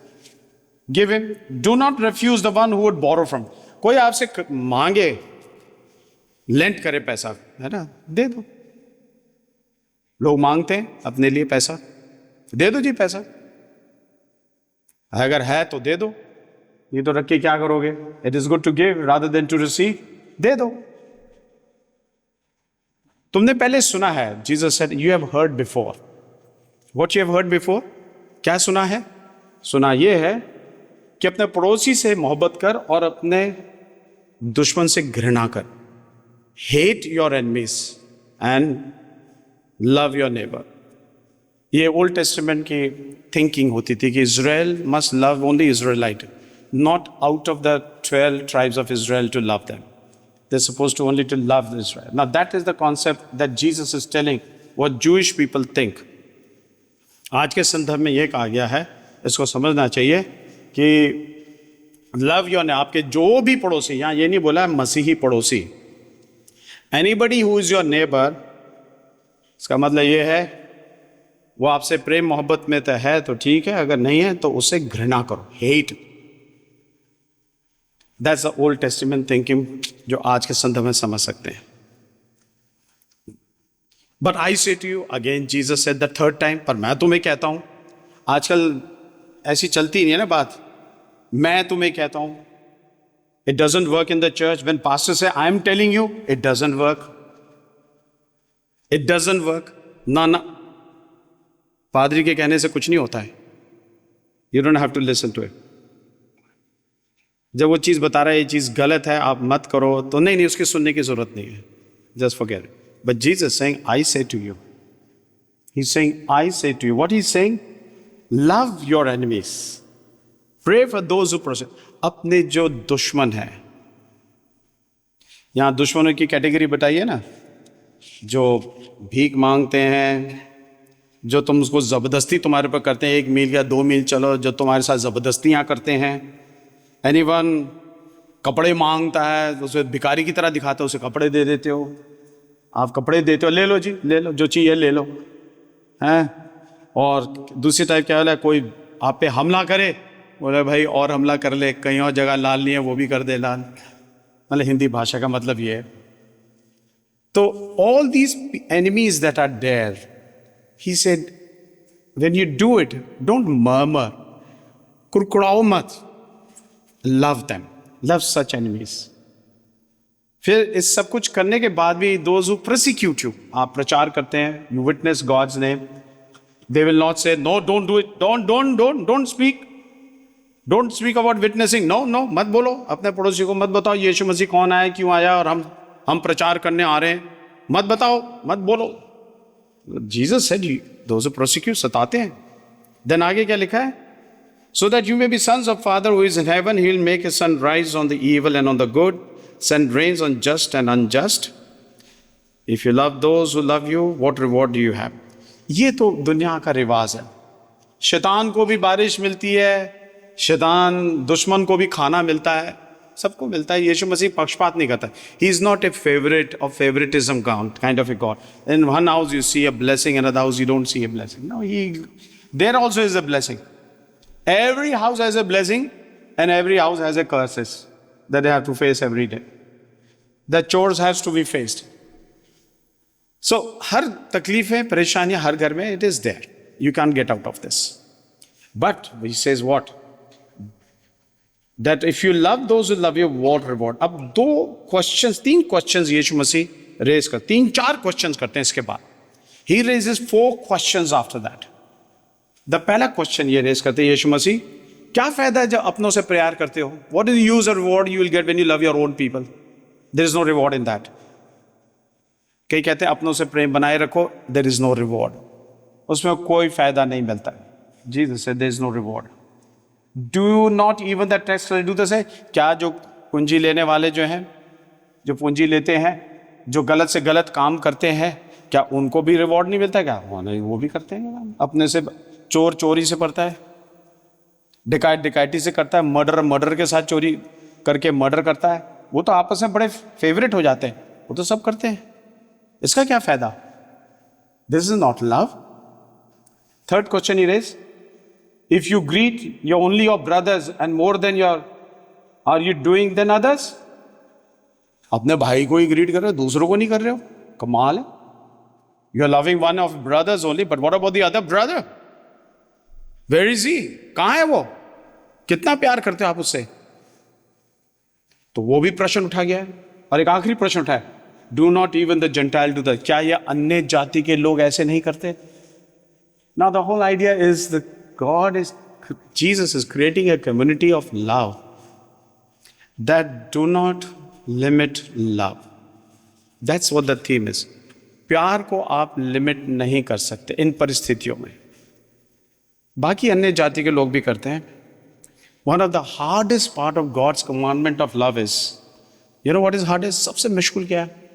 [SPEAKER 2] give him. Do not refuse the one who would borrow from. कोई आपसे मांगे, lent करे पैसा, है ना, दे दो. लोग मांगते हैं अपने लिए पैसा, दे दो जी पैसा. अगर है तो दे दो, ये तो रख के क्या करोगे? It is good to give rather than to receive. दे दो. तुमने पहले सुना है, Jesus said, you have heard before. What you have heard before? क्या सुना है? सुना ये है कि अपने पड़ोसी से मोहब्बत कर और अपने दुश्मन से घृणा कर. Hate your enemies and love your neighbour. ये ओल्ड टेस्टामेंट की थिंकिंग होती थी कि Israel must love only Israelite, not out of the 12 tribes of Israel to love them. They're supposed to only to love Israel. Now that is the concept that Jesus is telling what Jewish people think. आज के संदर्भ में ये कहा गया है, इसको समझना चाहिए कि लव योर, आपके जो भी पड़ोसी, यहाँ ये नहीं बोला मसीही पड़ोसी, anybody who is your neighbour, इसका मतलब ये है वो आपसे प्रेम मोहब्बत में तो है तो ठीक है, अगर नहीं है तो उसे घृणा करो. Hate. That's the old testament thinking जो आज के संदर्भ में समझ सकते हैं. But I say to you again, Jesus said the third time, पर मैं तुम्हें कहता हूं. आजकल ऐसी चलती नहीं है ना बात, मैं तुम्हें कहता हूं. It doesn't work in the church. When pastor say I am telling you, it doesn't work. It doesn't work. ना, पादरी के कहने से कुछ नहीं होता है. You don't have to listen to it. जब वो चीज़ बता रहा है ये चीज़ गलत है, आप मत करो, तो नहीं, उसकी सुनने की जरूरत नहीं है. Just forget it. But Jesus saying, I say to you. He is saying, I say to you. What he is saying? Love your enemies, pray for those who process. अपने जो दुश्मन है, यहां दुश्मनों की कैटेगरी बताइए ना, जो भीख मांगते हैं, जो तुम उसको ज़बरदस्ती तुम्हारे पर करते हैं, 1 मील या 2 मील चलो, जो तुम्हारे साथ ज़बरदस्तियाँ करते हैं. एनीवन कपड़े मांगता है, उसे भिखारी की तरह दिखाते हो, उसे कपड़े दे देते हो. आप कपड़े देते हो, ले लो जी, ले लो, जो चाहिए ले लो, हैं. और दूसरी टाइप क्या है, कोई आप पे हमला करे, बोले भाई और हमला कर ले, कहीं और जगह लाल नहीं है वो भी कर दे लाल. मतलब हिंदी भाषा का मतलब ये है. तो all these enemies that are there, he said, when you do it, don't murmur, कुड़कुड़ाओ मत, love them, love such enemies. फिर इस सब कुछ करने के बाद भी those who persecute you, आप प्रचार करते हैं, you witness God's name, they will not say no, don't do it, don't speak about witnessing. No, मत बोलो, अपने पड़ोसी को मत बताओ यीशु मसीह कौन आया, क्यों आया, और हम प्रचार करने आ रहे हैं, मत बताओ, मत बोलो. Jesus said, those who prosecute, सताते हैं. Then आगे क्या लिखा है? So that you may be sons of Father who is in heaven, he will make his sun rise on the evil and on the good, send rains on just and unjust. If you love those who love you, what reward do you have? ये तो दुनिया का रिवाज है. शैतान को भी बारिश मिलती है, शैतान दुश्मन को भी खाना मिलता है, सबको मिलता है. यीशु मसीह पक्षपात नहीं करता. He is not a favourite or favouritism kind of a God. In one house you see a blessing, in other house you don't see a blessing. No, he there also is a blessing. Every house has a blessing and every house has a curses that they have to face every day. The chores has to be faced. So हर तकलीफें, परेशानियां हर घर में, it is there. You can get out of this. But he says what? That if you love those who love you, what reward? अब 3 questions यीशु मसीह raise कर, 3-4 questions करते हैं इसके बाद. He raises 4 questions after that. The पहला question ये raise करते हैं यीशु मसीह, क्या फायदा है जब अपनों से प्यार करते हो? What is the use or reward you will get when you love your own people? There is no reward in that. कई कहते हैं अपनों से प्रेम बनाए रखो, there is no reward. उसमें कोई फायदा नहीं मिलता. Jesus said there is no reward. Do not even the tax collectors है, क्या जो पूंजी लेने वाले जो हैं, जो पूंजी लेते हैं, जो गलत से गलत काम करते हैं, क्या उनको भी रिवॉर्ड नहीं मिलता क्या? वो भी करते हैं। अपने से चोर चोरी से पड़ता है, डिकायत डिकायती से करता है, मर्डर मर्डर के साथ चोरी करके मर्डर करता है, वो तो आपस में बड़े फेवरेट हो जाते हैं, वो तो सब करते हैं। इसका क्या फायदा? This is not love. Third question he raise, if you greet your only your brothers and more than your, are you doing than others? अपने भाई को ही ग्रीट कर रहे हो, दूसरों को नहीं कर रहे हो, कमाल है। You are loving one of brothers only, but what about the other brother? Where is he? कहां है वो? कितना प्यार करते हो आप उससे? तो वो भी प्रश्न उठा गया है। और एक आखिरी प्रश्न उठा है, do not even the gentile do that. क्या ये अन्य जाति के लोग ऐसे नहीं करते? Now the whole idea is the God is, Jesus is creating a community of love that do not limit love. That's what the theme is. प्यार को आप लिमिट नहीं कर सकते इन परिस्थितियों में। बाकी अन्य जाति के लोग भी करते हैं। One of the hardest part of God's commandment of love is, you know what is hardest? सबसे मुश्किल क्या है?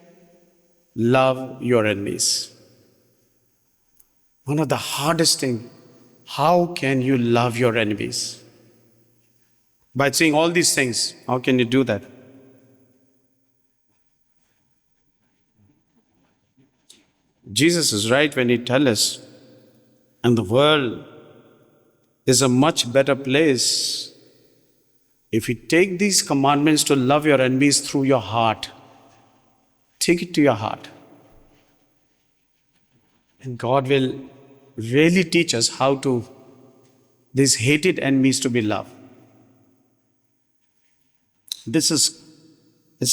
[SPEAKER 2] Love your enemies. One of the hardest thing, how can you love your enemies? By saying all these things, how can you do that? Jesus is right when he tells us, and the world is a much better place if you take these commandments to love your enemies through your heart. Take it to your heart. And God will really teach us how to, these hated enemies to be loved. This is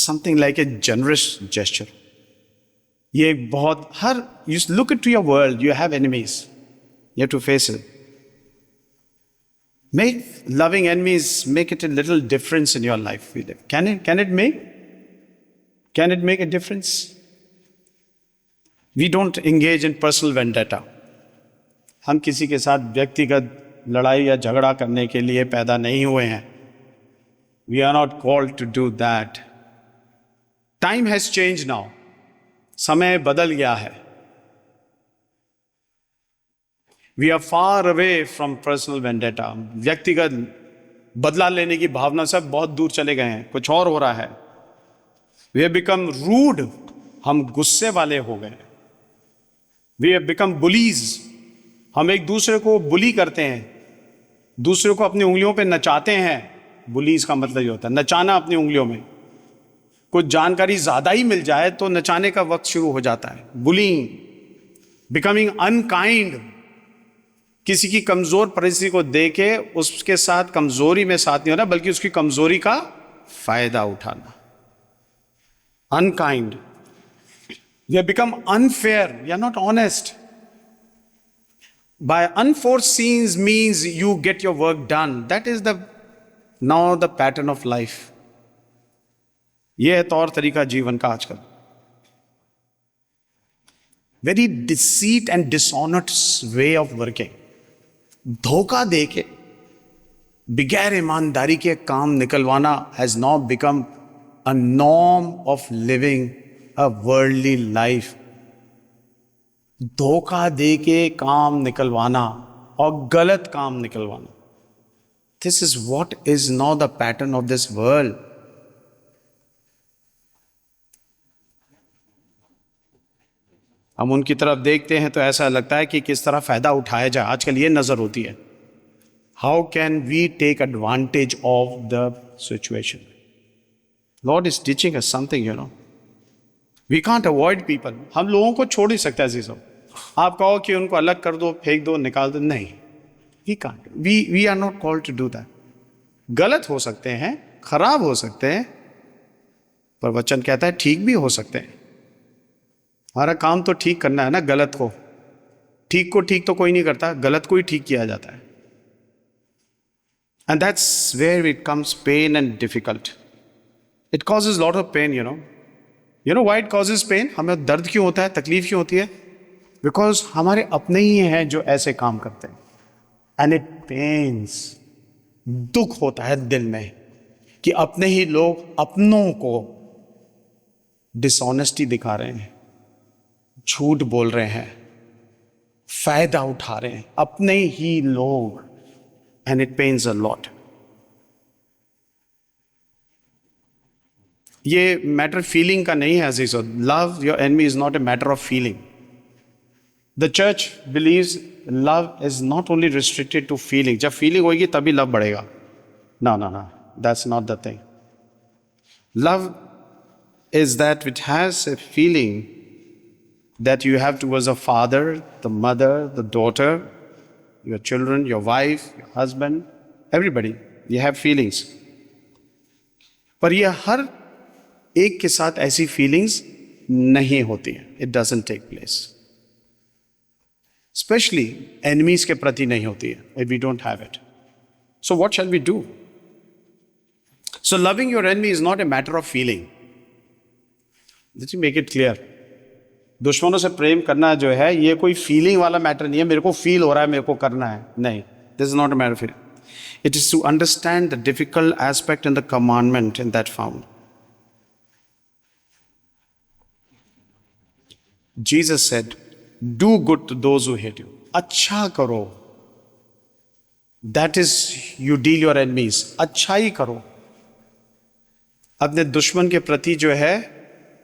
[SPEAKER 2] something like a generous gesture. ये एक बहुत, हर, you look into your world, you have enemies. You have to face it. Make loving enemies, make it a little difference in your life. Can it make a difference? We don't engage in personal vendetta. हम किसी के साथ व्यक्तिगत लड़ाई या झगड़ा करने के लिए पैदा नहीं हुए हैं. We are not called to do that. Time has changed now. समय बदल गया है. We are far away from personal vendetta. व्यक्तिगत बदला लेने की भावना से बहुत दूर चले गए हैं. कुछ और हो रहा है. We have become rude. हम गुस्से वाले हो गए. We have become bullies. हम एक दूसरे को बुली करते हैं, दूसरे को अपनी उंगलियों पे नचाते हैं. बुलीज का मतलब ये होता है नचाना अपनी उंगलियों में. कुछ जानकारी ज्यादा ही मिल जाए तो नचाने का वक्त शुरू हो जाता है. Bullying, becoming unkind. किसी की कमजोर परिस्थिति को देके उसके साथ कमजोरी में साथ नहीं होना, बल्कि उसकी कमजोरी का फायदा उठाना. Unkind. We have become unfair. We are not honest. By unforeseen means you get your work done. That is now the pattern of life. यह है तौर तरीका जीवन का आजकल. Very deceit and dishonest way of working. धोखा देके बगैर ईमानदारी के काम निकलवाना has now become a norm of living a worldly life. धोखा देके काम निकलवाना और गलत काम निकलवाना. This is what is now the pattern of this world. हम उनकी तरफ देखते हैं तो ऐसा लगता है कि किस तरह फायदा उठाया जाए. आजकल ये नजर होती है. How can we take advantage of the situation? Lord is teaching us something, you know. We can't avoid people. हम लोगों को छोड़ नहीं सकते अजीजों. आप कहो कि उनको अलग कर दो, फेंक दो, निकाल दो, नहीं. We can't. We are not called to do that. गलत हो सकते हैं, खराब हो सकते हैं, पर वचन कहता है ठीक भी हो सकते हैं. हमारा काम तो ठीक करना है ना. गलत को ठीक तो कोई नहीं करता, गलत को ही ठीक किया जाता है. And that's where it comes pain and difficult. It causes lot of pain, you know why it causes pain. हमें दर्द क्यों होता है, तकलीफ क्यों होती है? बिकॉज हमारे अपने ही हैं जो ऐसे काम करते हैं. And it pens. दुख होता है दिल में कि अपने ही लोग अपनों को डिसऑनेस्टी दिखा रहे हैं, झूठ बोल रहे हैं, फायदा उठा रहे हैं, अपने ही लोग, and it pains a lot. ये मैटर फीलिंग का नहीं है अजीज। Love your enemy is not a matter of feeling. The church believes love is not only restricted to feeling. जब फीलिंग होगी तभी लव बढ़ेगा। No, no, no. That's not the thing. Love is that which has a feeling that you have towards a father, the mother, the daughter, your children, your wife, your husband, everybody. You have feelings. पर ये हर एक के साथ ऐसी feelings नहीं होती हैं. It doesn't take place. Especially enemies के प्रति नहीं होती है. If we don't have it. So what shall we do? So loving your enemy is not a matter of feeling. Let me make it clear. दुश्मनों से प्रेम करना जो है ये कोई फीलिंग वाला मैटर नहीं है, मेरे को फील हो रहा है मेरे को करना है, नहीं. This is not a matter of feeling. It is to understand the difficult aspect in the commandment in that found. Jesus said, do good to those who hate you. अच्छा करो. That is, you deal your enemies. अच्छा ही करो. अपने दुश्मन के प्रति जो है,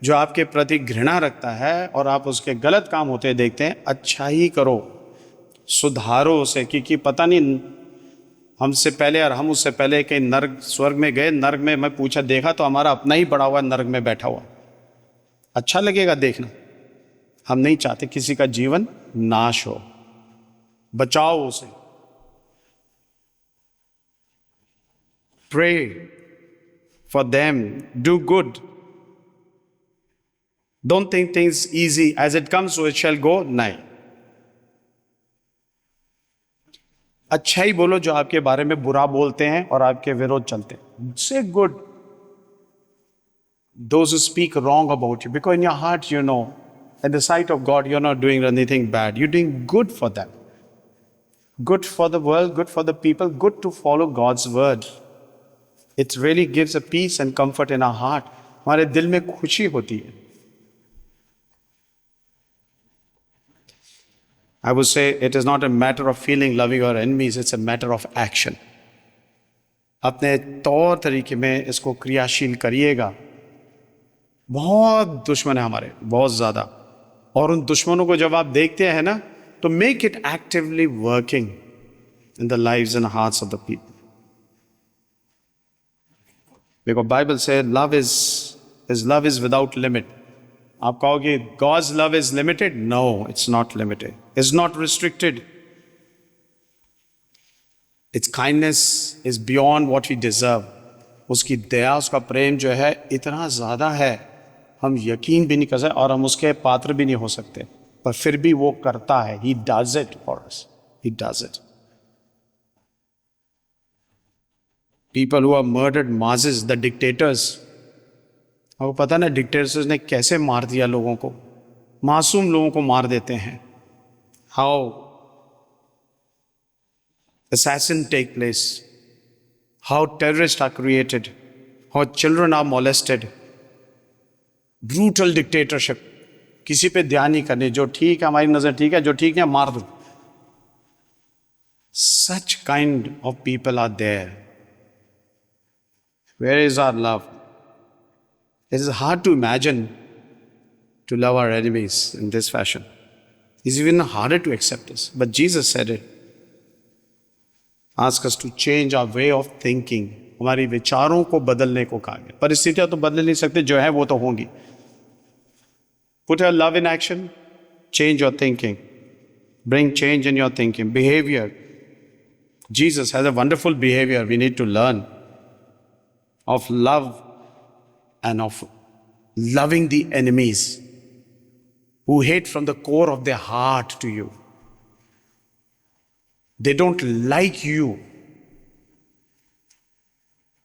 [SPEAKER 2] जो आपके प्रति घृणा रखता है और आप उसके गलत काम होते देखते हैं, अच्छा ही करो, सुधारो उसे. क्योंकि पता नहीं हमसे पहले और हम उससे पहले कहीं नर्क स्वर्ग में गए, नर्क में मैं पूछा देखा तो हमारा अपना ही पड़ा हुआ नर्क में बैठा हुआ. अच्छा लगेगा देखना. हम नहीं चाहते किसी का जीवन नाश हो. बचाओ उसे. Pray for them, do good. Don't think things easy as it comes so it shall go. नहीं. अच्छा ही बोलो जो आपके बारे में बुरा बोलते हैं और आपके विरोध चलते हैं. Say good. Those who speak wrong about you, because in your heart you know, in the sight of God you're not doing anything bad. You're doing good for them. Good for the world, good for the people, good to follow God's word. It really gives a peace and comfort in our heart. हमारे दिल में खुशी होती है. I would say it is not a matter of feeling loving our enemies, it's a matter of action. अपने तौर तरीके में इसको क्रियाशील करिएगा. बहुत दुश्मन है हमारे, बहुत ज़्यादा. और उन दुश्मनों को जब आप देखते हैं ना, तो make it actively working in the lives and hearts of the people. Because Bible says love is without limit. आप कहोगे God's love is limited? No, it's not limited. It's not restricted. Its kindness is beyond what we deserve. उसकी दया, उसका प्रेम जो है इतना ज़्यादा है, हम यकीन भी नहीं कर सकते और हम उसके पात्र भी नहीं हो सकते. पर फिर भी वो करता है. He does it for us. He does it. People who have murdered masses, the dictators. आपको पता ना डिक्टेटर्स ने कैसे मार दिया लोगों को, मासूम लोगों को मार देते हैं. How assassin take place, how terrorists are created, how children are molested. Brutal dictatorship. किसी पे ध्यान नहीं करने, जो ठीक है हमारी नजर ठीक है, जो ठीक है मार दो. Such kind of people are there. Where is our love? It is hard to imagine to love our enemies in this fashion. It's even harder to accept this. But Jesus said it. Ask us to change our way of thinking. हमारी विचारों को बदलने को कहा गया. परिस्थितियां तो बदल नहीं सकते, जो है वो तो होंगी. Put your love in action. Change your thinking. Bring change in your thinking. Behavior. Jesus has a wonderful behavior we need to learn. Of love and of loving the enemies who hate from the core of their heart to you. They don't like you.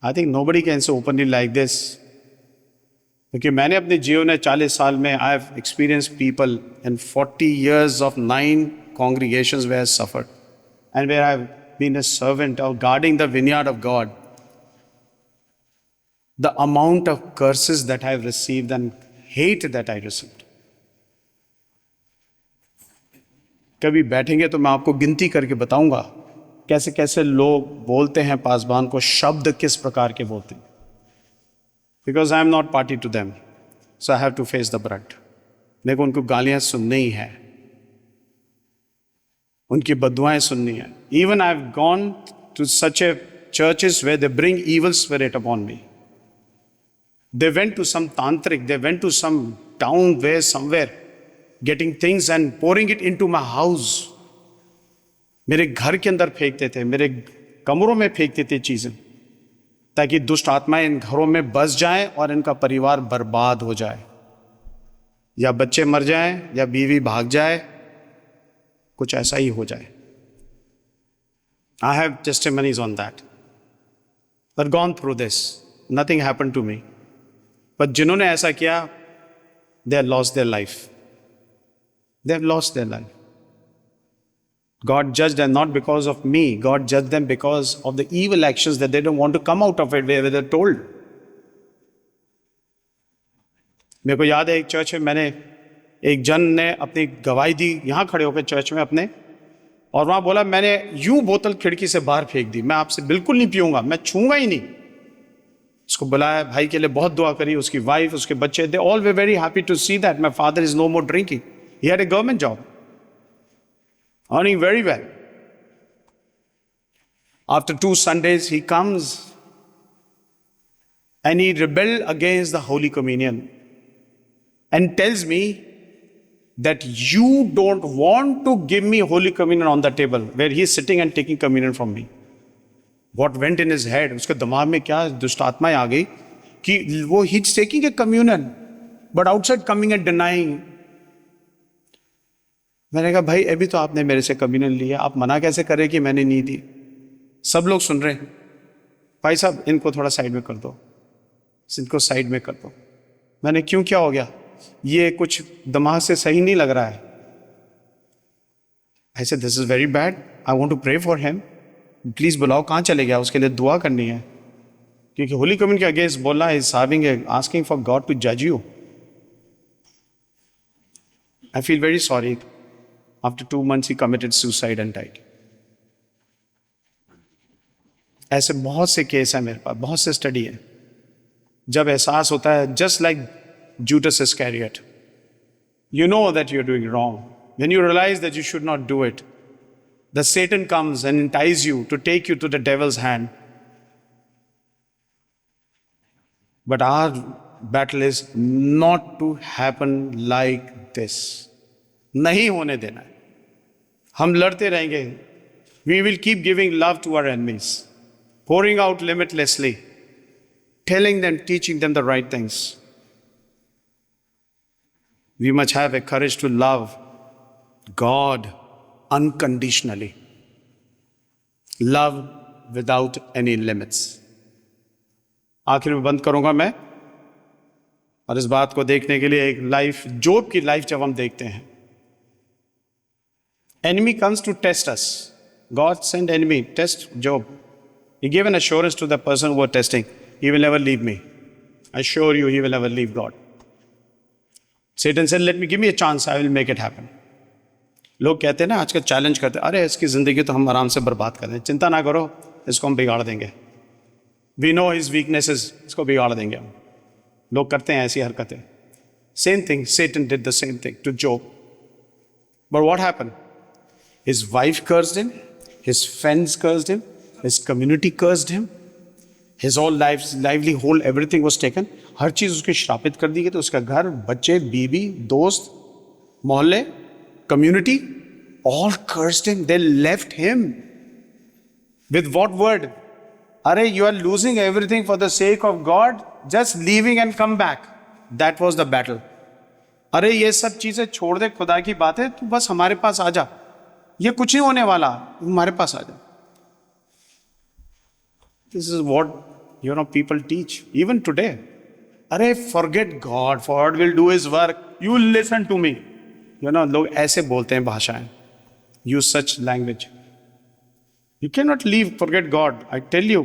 [SPEAKER 2] I think nobody can say openly like this. क्योंकि मैंने अपने जीवन में 40 साल में I have experienced people in 40 years of 9 congregations where I suffered and where I have been a servant of guarding the vineyard of God. The amount of curses that I have received and hate that I received. कभी बैठेंगे तो मैं आपको गिनती करके बताऊंगा कैसे कैसे लोग बोलते हैं पासबान को, शब्द किस प्रकार के बोलते हैं। Because I am not party to them, so I have to face the brunt. मेरे को उनको गालियां सुननी ही है, उनकी बदुआएं सुननी है। Even I have gone to such a churches where they bring evil spirit upon me. They went to some tantric, they went to some town where somewhere getting things and pouring it into my house. मेरे घर के अंदर फेंकते थे, मेरे कमरों में फेंकते थे चीजें, ताकि दुष्ट आत्माएं इन घरों में बस जाएं और इनका परिवार बर्बाद हो जाए, या बच्चे मर जाएं या बीवी भाग जाए, कुछ ऐसा ही हो जाए। I have testimonies on that. But gone through this, nothing happened to me. But जिन्होंने ऐसा किया, they have lost their life. They have lost their life. God judged them not because of me. God judged them because of the evil actions that they don't want to come out of it where they're told. मेरे को याद है एक church में मैंने एक जन ने अपनी गवाही दी यहाँ खड़े होकर चर्च में अपने, और वहां बोला मैंने यूं बोतल खिड़की से बाहर फेंक दी, मैं आपसे बिल्कुल नहीं पीऊंगा, मैं छूंगा ही नहीं। उसको बुलाया, भाई के लिए बहुत दुआ करी, उसकी वाइफ, उसके बच्चे, they all were very happy to see that my father is no more drinking. He had a government job, earning very well. After 2 Sundays he comes and he rebelled against the Holy Communion and tells me that you don't want to give me Holy Communion on the table where he is sitting and taking communion from me. What went in his head? उसके दिमाग में क्या दुष्ट आत्माएं आ गई कि वो he is taking a communion but outside coming and denying. मैंने कहा भाई अभी तो आपने मेरे से कम्युनियन लिया, आप मना कैसे करें कि मैंने नहीं दी? सब लोग सुन रहे हैं। भाई साहब इनको थोड़ा साइड में कर दो, इनको साइड में कर दो। मैंने क्यों, क्या हो गया? ये कुछ दिमाग से सही नहीं लग रहा है। I said this is very bad, I want to pray for him, please बुलाओ। कहाँ चले गया? उसके लिए दुआ करनी है, क्योंकि होली कम्युनियन के अगेंस्ट बोलना is having asking for God to जज you. I feel very sorry. After 2 months he committed suicide and died. ऐसे बहुत से केस है मेरे पास, बहुत से स्टडी है। जब एहसास होता है, just like Judas Iscariot, you know that you're doing wrong. When you realize that you should not do it, the Satan comes and entices you to take you to the devil's hand. But our battle is not to happen like this. नहीं होने देना है। हम लड़ते रहेंगे। We will keep giving love to our enemies, pouring out limitlessly, telling them, teaching them the right things. We must have a courage to love God unconditionally. Love without any limits. आखिर में बंद करूंगा मैं, और इस बात को देखने के लिए एक लाइफ, जोब की लाइफ जब हम देखते हैं, enemy comes to test us. God sent enemy, test Job. He gave an assurance to the person who was testing, he will never leave me. I assure you, he will never leave God. Satan said, let me, give me a chance, I will make it happen. लोग कहते हैं ना आजकल, challenge करते हैं, अरे इसकी जिंदगी तो हम आराम से बर्बाद कर दें, चिंता ना करो, इसको हम बिगाड़ देंगे। We know his weaknesses, इसको बिगाड़ देंगे हम। लोग करते हैं ऐसी हरकतें। Same thing, Satan did the same thing to Job. But what happened? His wife cursed him, his friends cursed him, his community cursed him, his whole life, livelihood, everything was taken. हर चीज उसकी श्रापित कर दी गई। तो उसका घर, बच्चे, बीवी, दोस्त, मोहल्ले, community, all cursed him. They left him. With what word? Arey, you are losing everything for the sake of God, just leaving and come back. That was the battle. अरे ये सब चीजें छोड़ दे, खुदा की बात है, तू बस हमारे पास आ जा, ये कुछ नहीं होने वाला, हमारे पास आ जा। This is what people teach even today. अरे forget God, God will do His work. You listen to me. लोग ऐसे बोलते हैं भाषाएं. Use such language. You cannot leave, forget God. I tell you.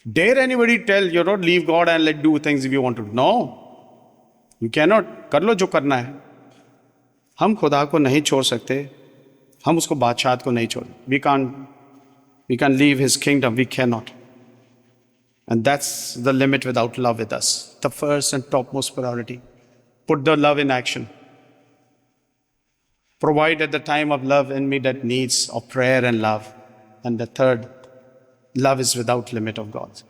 [SPEAKER 2] Dare anybody tell you don't leave God and let do things if you want to? No. You cannot. कर लो जो करना है. हम खुदा को नहीं छोड़ सकते, हम उसको बादशाहत को नहीं छोड़. We can't leave his kingdom, we cannot. And that's the limit without love with us. The first and topmost priority. Put the love in action. Provide at the time of love in me that needs of prayer and love. And the third, love is without limit of God.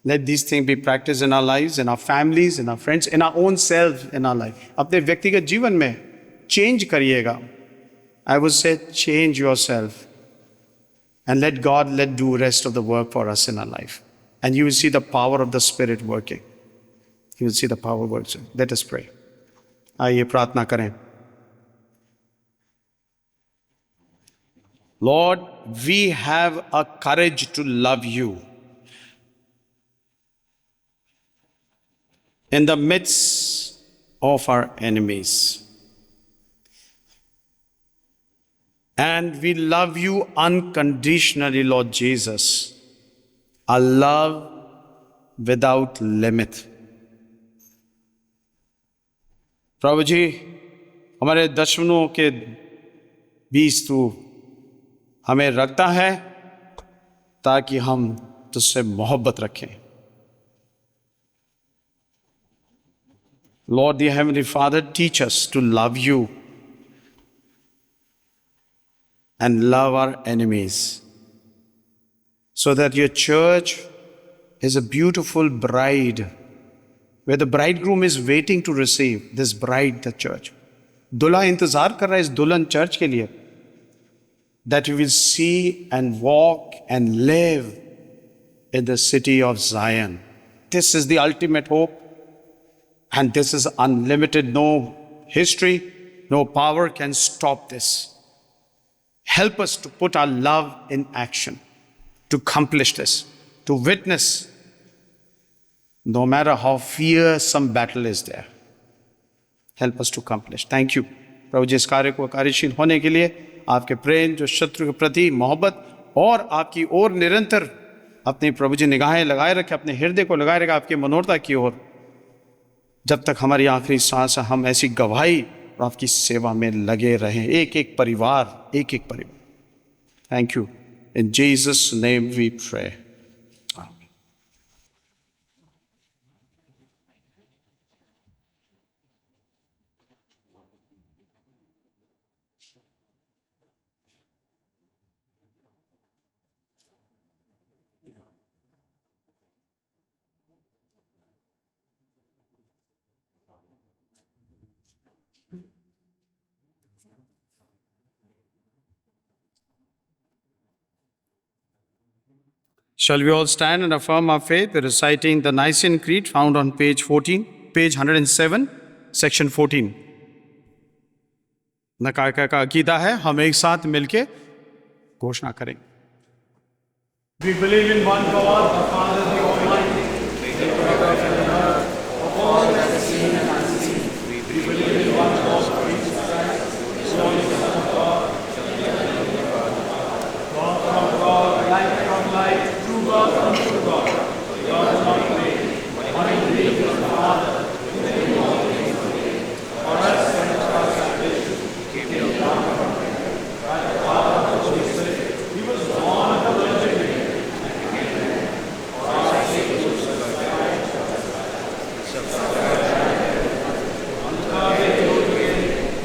[SPEAKER 2] Let these things be practiced in our lives, in our families, in our friends, in our own selves, in our life. अपने व्यक्तिगत जीवन में change करिएगा. I would say change yourself and let God do rest of the work for us in our life. And you will see the power of the Spirit working. You will see the power working. Let us pray. आइए प्रार्थना करें. Lord, we have a courage to love you. In the midst of our enemies. And we love you unconditionally, Lord Jesus. A love without limit. प्रभु जी, हमारे दुश्मनों के बीच तू हमें रखता है ताकि हम तुझसे मोहब्बत रखें. Lord, dear Heavenly Father, teach us to love you and love our enemies, so that your church is a beautiful bride where the bridegroom is waiting to receive this bride, the church. दुल्हा इंतजार कर रहा है इस दुल्हन church के लिए, that we will see and walk and live in the city of Zion. This is the ultimate hope. And this is unlimited. No history, no power can stop this. Help us to put our love in action, to accomplish this, to witness, no matter how fierce some battle is there. Help us to accomplish. Thank you. प्रभु जी, इस कार्य को कार्यशील होने के लिए आपके प्रेम जो शत्रु के प्रति मोहब्बत और आपकी ओर निरंतर अपनी प्रभु जी निगाहें लगाए रखे, अपने हृदय को लगाए रखे आपकी मनोरता की ओर. जब तक हमारी आखिरी सांस है, हम ऐसी गवाही और आपकी सेवा में लगे रहें, एक एक परिवार. Thank you. In Jesus name we pray. Shall we all stand and affirm our faith by reciting the Nicene Creed found on page 107, section 14. नकाया का अकीदा है, हम एक साथ मिलके घोषणा करेंगे. We believe in one God, the Father, the Almighty, maker of heaven and earth, of all that is seen and unseen. We believe in one God, Jesus Christ, the only Son of God, God from God, light from light, true God from true God. God is not made, but in belief in the Father, with him all things were made. For us and for our salvation, he came down from heaven, by the power of the Holy Spirit. He was born of the Virgin Mary, and became man. For our sake he was crucified, on the third day he rose again,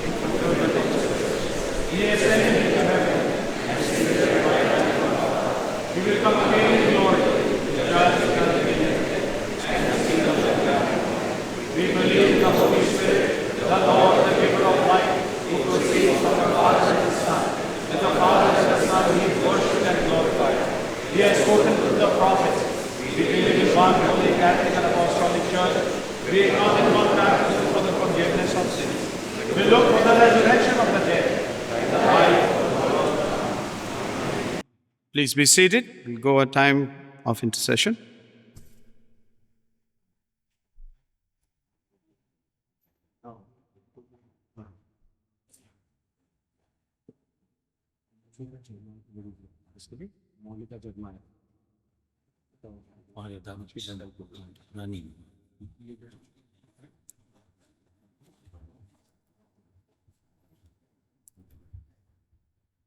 [SPEAKER 2] in fulfillment of the Scriptures. He ascended into heaven, and seated at the right hand of God. He will come again in glory, to judge the living and the seed of the dead. We believe in the Holy Spirit, the Lord, the giver of life, who proceeds from the Father and the Son. With the Father and the Son he is worshipped and glorified. He has spoken through the prophets. We believe in one holy Catholic and Apostolic Church. We acknowledge one baptism for the forgiveness of sins. We look for the resurrection of the dead and the life of the world. Please be seated. We'll go a time of intercession.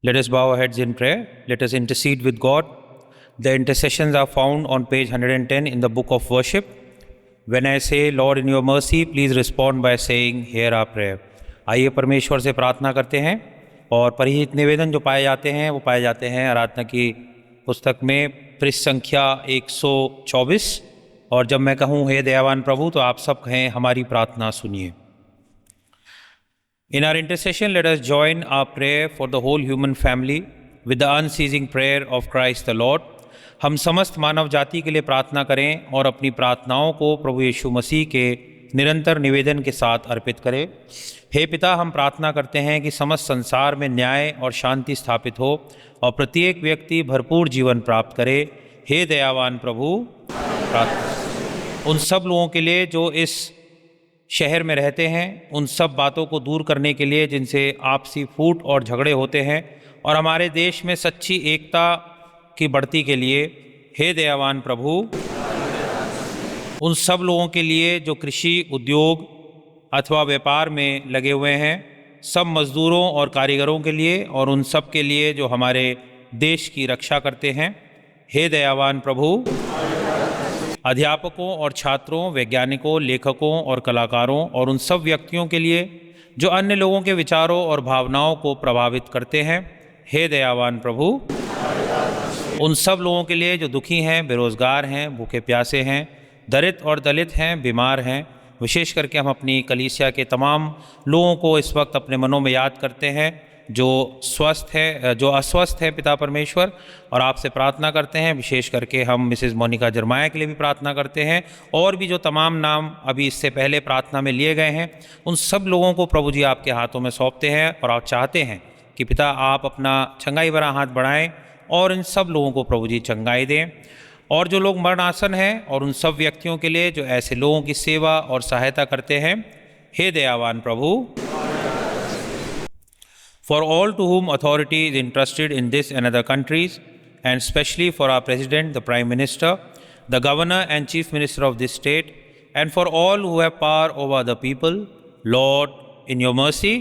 [SPEAKER 7] Let us bow our heads in prayer. Let us intercede with God. The intercessions are found on page 110 in the book of worship. When I say, Lord, in your mercy, please respond by saying, hear our prayer. आइए परमेश्वर से प्रार्थना करते हैं और परिहित निवेदन जो पाए जाते हैं वो पाए जाते हैं आराधना की पुस्तक में पृष्ठ संख्या 124। और जब मैं कहूँ हे दयावान प्रभु तो आप सब कहें हमारी प्रार्थना सुनिए। In our intercession, let us join our prayer for the whole human family with the unceasing prayer of Christ the Lord. हम समस्त मानव जाति के लिए प्रार्थना करें और अपनी प्रार्थनाओं को प्रभु यीशु मसीह के निरंतर निवेदन के साथ अर्पित करें। हे पिता, हम प्रार्थना करते हैं कि समस्त संसार में न्याय और शांति स्थापित हो और प्रत्येक व्यक्ति भरपूर जीवन प्राप्त करे। हे दयावान प्रभु, उन सब लोगों के लिए जो इस शहर में रहते हैं, उन सब बातों को दूर करने के लिए जिनसे आपसी फूट और झगड़े होते हैं, और हमारे देश में सच्ची एकता की बढ़ती के लिए हे दयावान प्रभु, उन सब लोगों के लिए जो कृषि उद्योग अथवा व्यापार में लगे हुए हैं, सब मज़दूरों और कारीगरों के लिए, और उन सब के लिए जो हमारे देश की रक्षा करते हैं। हे दयावान प्रभु, अध्यापकों और छात्रों, वैज्ञानिकों, लेखकों और कलाकारों और उन सब व्यक्तियों के लिए जो अन्य लोगों के विचारों और भावनाओं को प्रभावित करते हैं। हे दयावान प्रभु, उन सब लोगों के लिए जो दुखी हैं, बेरोज़गार हैं, भूखे प्यासे हैं, दरिद्र और दलित हैं, बीमार हैं। विशेष करके हम अपनी कलीसिया के तमाम लोगों को इस वक्त अपने मनों में याद करते हैं जो अस्वस्थ है पिता परमेश्वर, और आपसे प्रार्थना करते हैं। विशेष करके हम मिसेज़ मोनिका जरमाया के लिए भी प्रार्थना करते हैं, और भी जो तमाम नाम अभी इससे पहले प्रार्थना में लिए गए हैं, उन सब लोगों को प्रभु जी आपके हाथों में सौंपते हैं। और आप चाहते हैं कि पिता आप अपना चंगाई भरा हाथ बढ़ाएं और इन सब लोगों को प्रभु जी चंगाई दें। और जो लोग मरणासन हैं और उन सब व्यक्तियों के लिए जो ऐसे लोगों की सेवा और सहायता करते हैं। हे दयावान प्रभु, for all to whom authority is entrusted in this and other countries, and especially for our President, the Prime Minister, the Governor and Chief Minister of this state, and for all who have power over the people, Lord, in your mercy,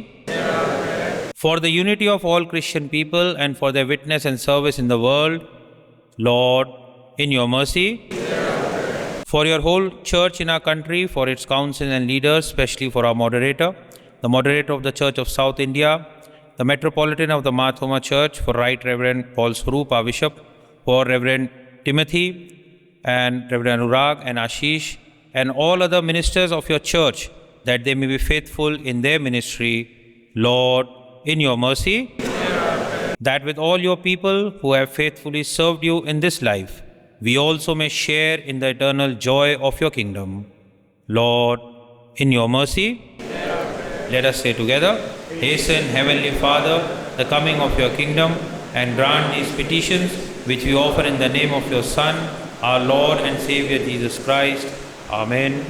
[SPEAKER 7] for the unity of all Christian people and for their witness and service in the world, Lord, in your mercy, for your whole church in our country, for its council and leaders, especially for our moderator, the moderator of the Church of South India, the Metropolitan of the Mathoma Church, for Right Reverend Paul Swaroop, our Bishop, for Reverend Timothy and Reverend Anurag and Ashish, and all other ministers of your church, that they may be faithful in their ministry, Lord, in your mercy, that with all your people who have faithfully served you in this life, we also may share in the eternal joy of your kingdom. Lord, in your mercy, let us say together, hasten, Heavenly Father, the coming of your kingdom, and grant these petitions which we offer in the name of your Son, our Lord and Savior Jesus Christ. Amen.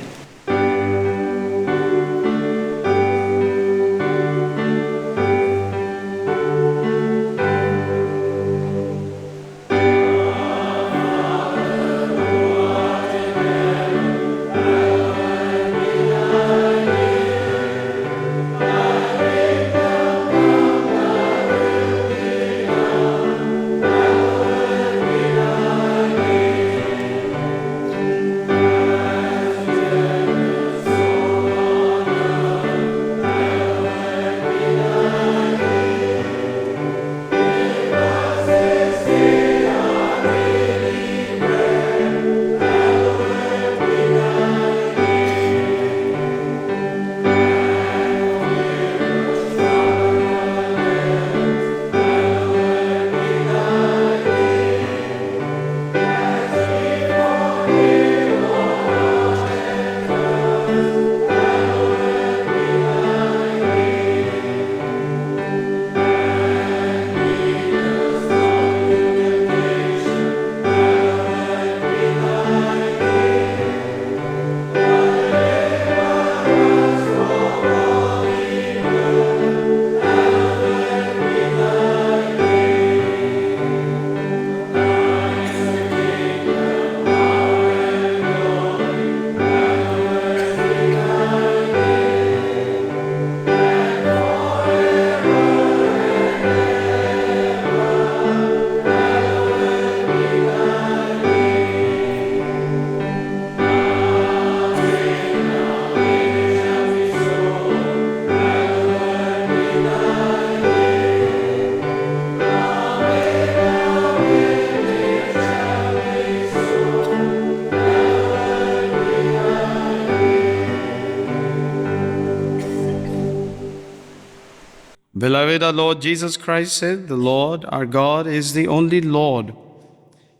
[SPEAKER 2] Beloved, our Lord Jesus Christ said, "The Lord our God is the only Lord,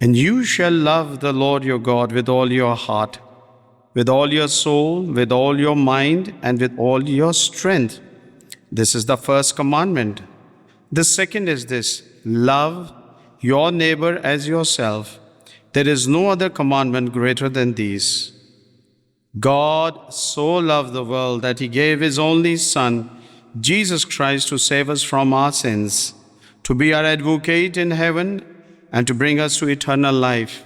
[SPEAKER 2] and you shall love the Lord your God with all your heart, with all your soul, with all your mind, and with all your strength. This is the first commandment. The second is this: love your neighbor as yourself. There is no other commandment greater than these. God so loved the world that he gave his only Son, Jesus Christ, to save us from our sins, to be our advocate in heaven, and to bring us to eternal life.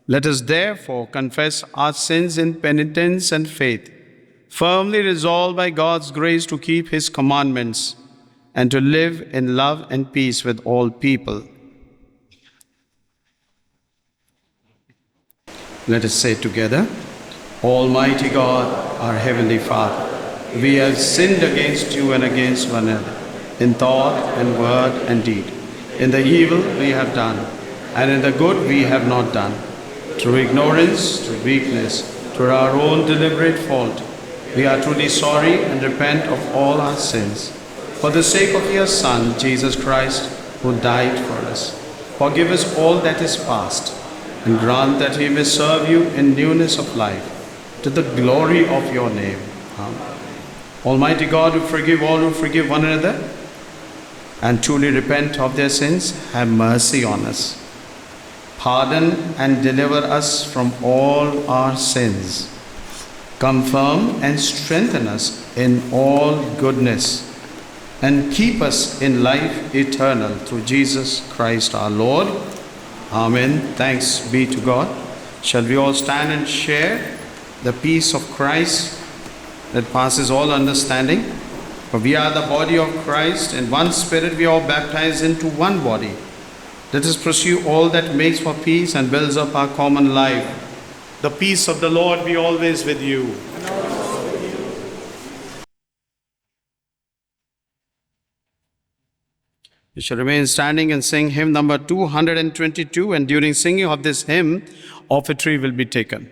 [SPEAKER 2] Let us therefore confess our sins in penitence and faith, firmly resolved by God's grace to keep his commandments and to live in love and peace with all people." Let us say together, "Almighty God, our Heavenly Father, we have sinned against you and against one another, in thought and word and deed, in the evil we have done, and in the good we have not done, through ignorance, through weakness, through our own deliberate fault. We are truly sorry and repent of all our sins. For the sake of your Son, Jesus Christ, who died for us, forgive us all that is past, and grant that we may serve you in newness of life, to the glory of your name. Amen. Almighty God, who forgive all who forgive one another and truly repent of their sins, have mercy on us. Pardon and deliver us from all our sins. Confirm and strengthen us in all goodness, and keep us in life eternal through Jesus Christ our Lord. Amen. Thanks be to God. Shall we all stand and share the peace of Christ that passes all understanding? For we are the body of Christ, in one spirit we are all baptized into one body. Let us pursue all that makes for peace and builds up our common life. The peace of the Lord be always with you. You shall remain standing and sing hymn number 222, and during singing of this hymn, offertory will be taken.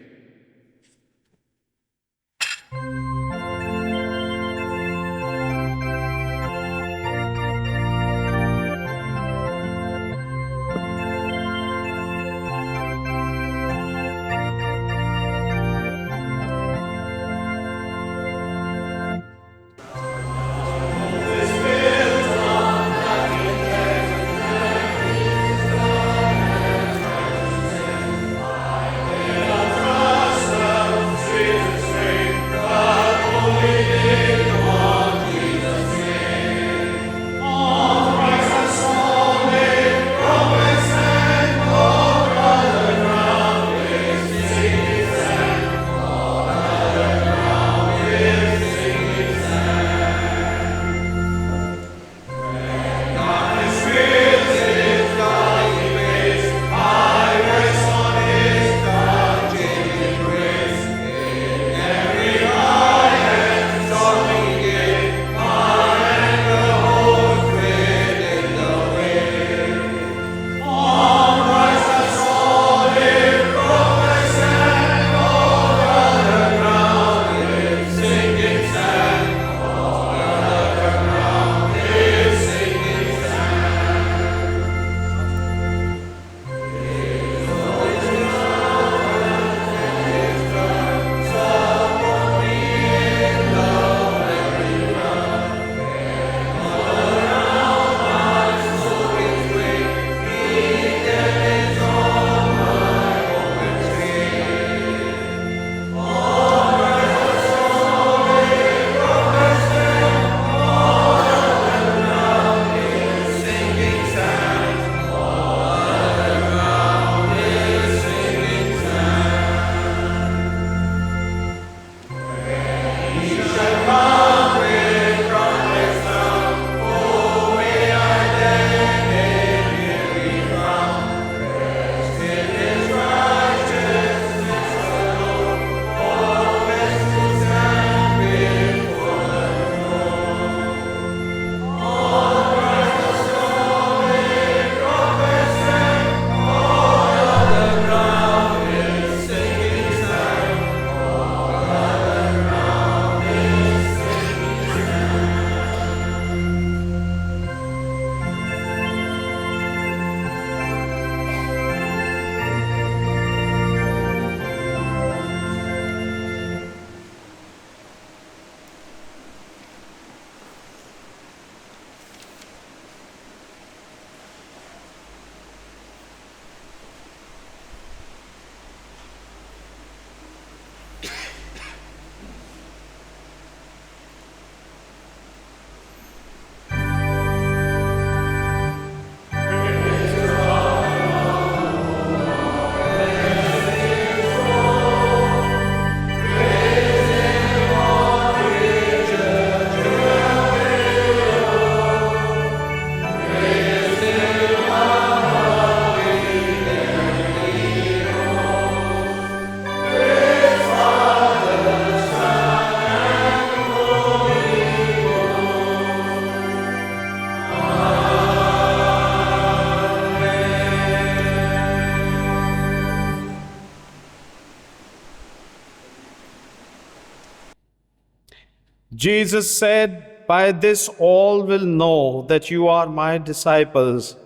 [SPEAKER 2] Jesus said, "By this all will know that you are my disciples,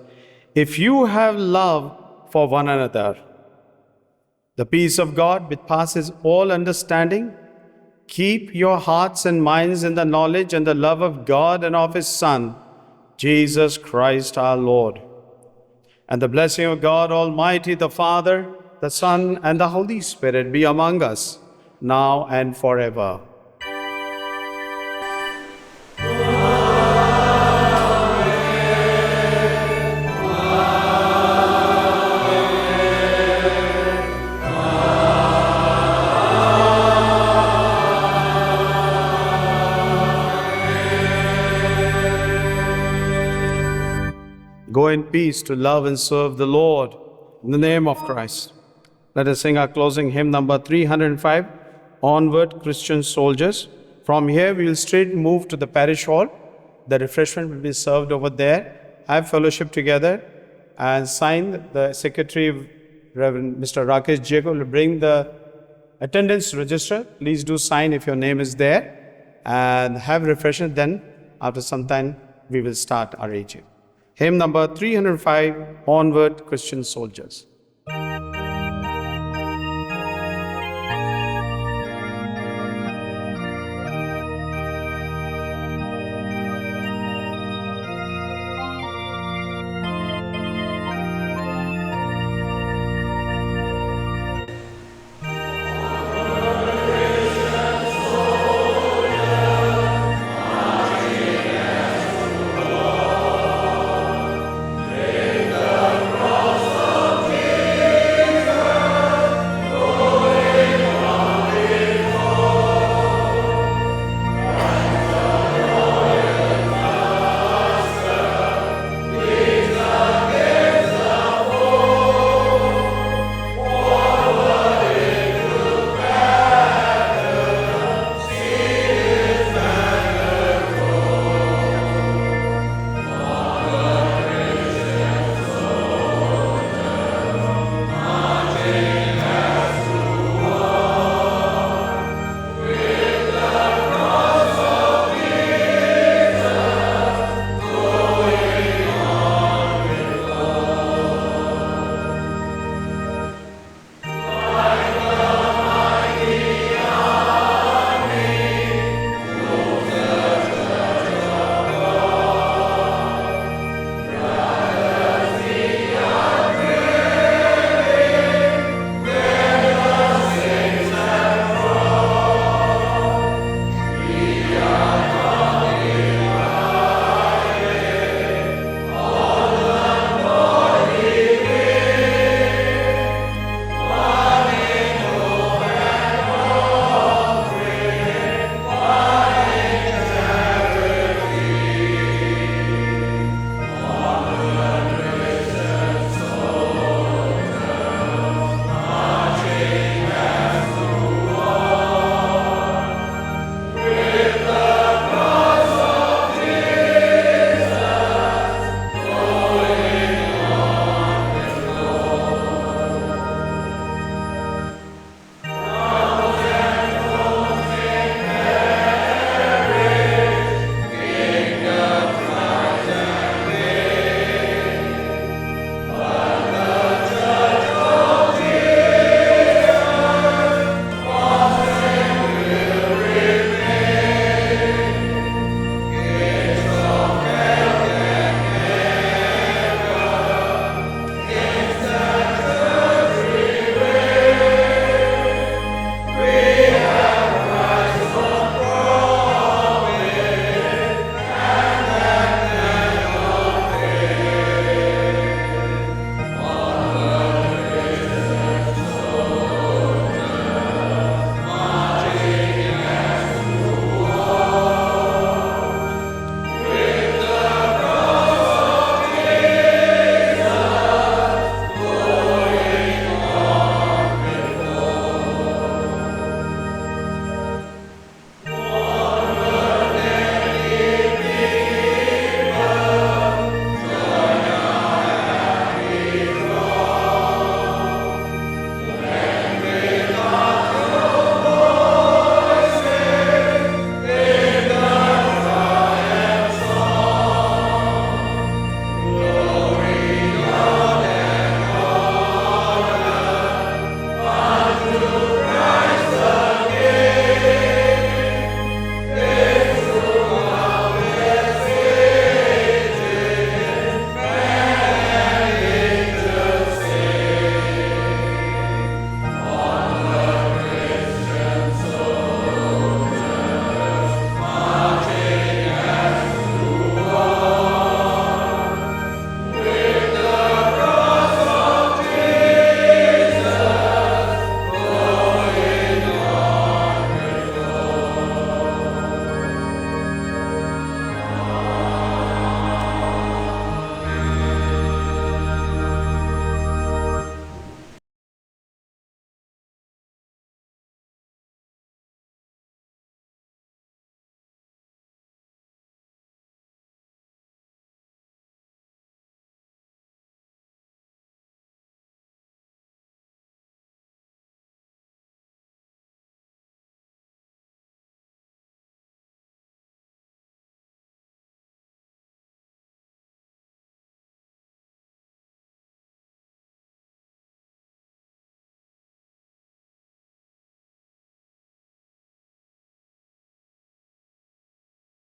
[SPEAKER 2] if you have love for one another." The peace of God, which passes all understanding, keep your hearts and minds in the knowledge and the love of God and of His Son, Jesus Christ our Lord. And the blessing of God Almighty, the Father, the Son, and the Holy Spirit be among us, now and forever. Go in peace to love and serve the Lord. In the name of Christ. Let us sing our closing hymn number 305, Onward Christian Soldiers. From here we will straight move to the parish hall. The refreshment will be served over there. Have fellowship together and sign. The secretary, Reverend Mr. Rakesh Jacob, will bring the attendance register. Please do sign if your name is there and have refreshment. Then after some time we will start our AGM. Hymn number 305, Onward Christian Soldiers.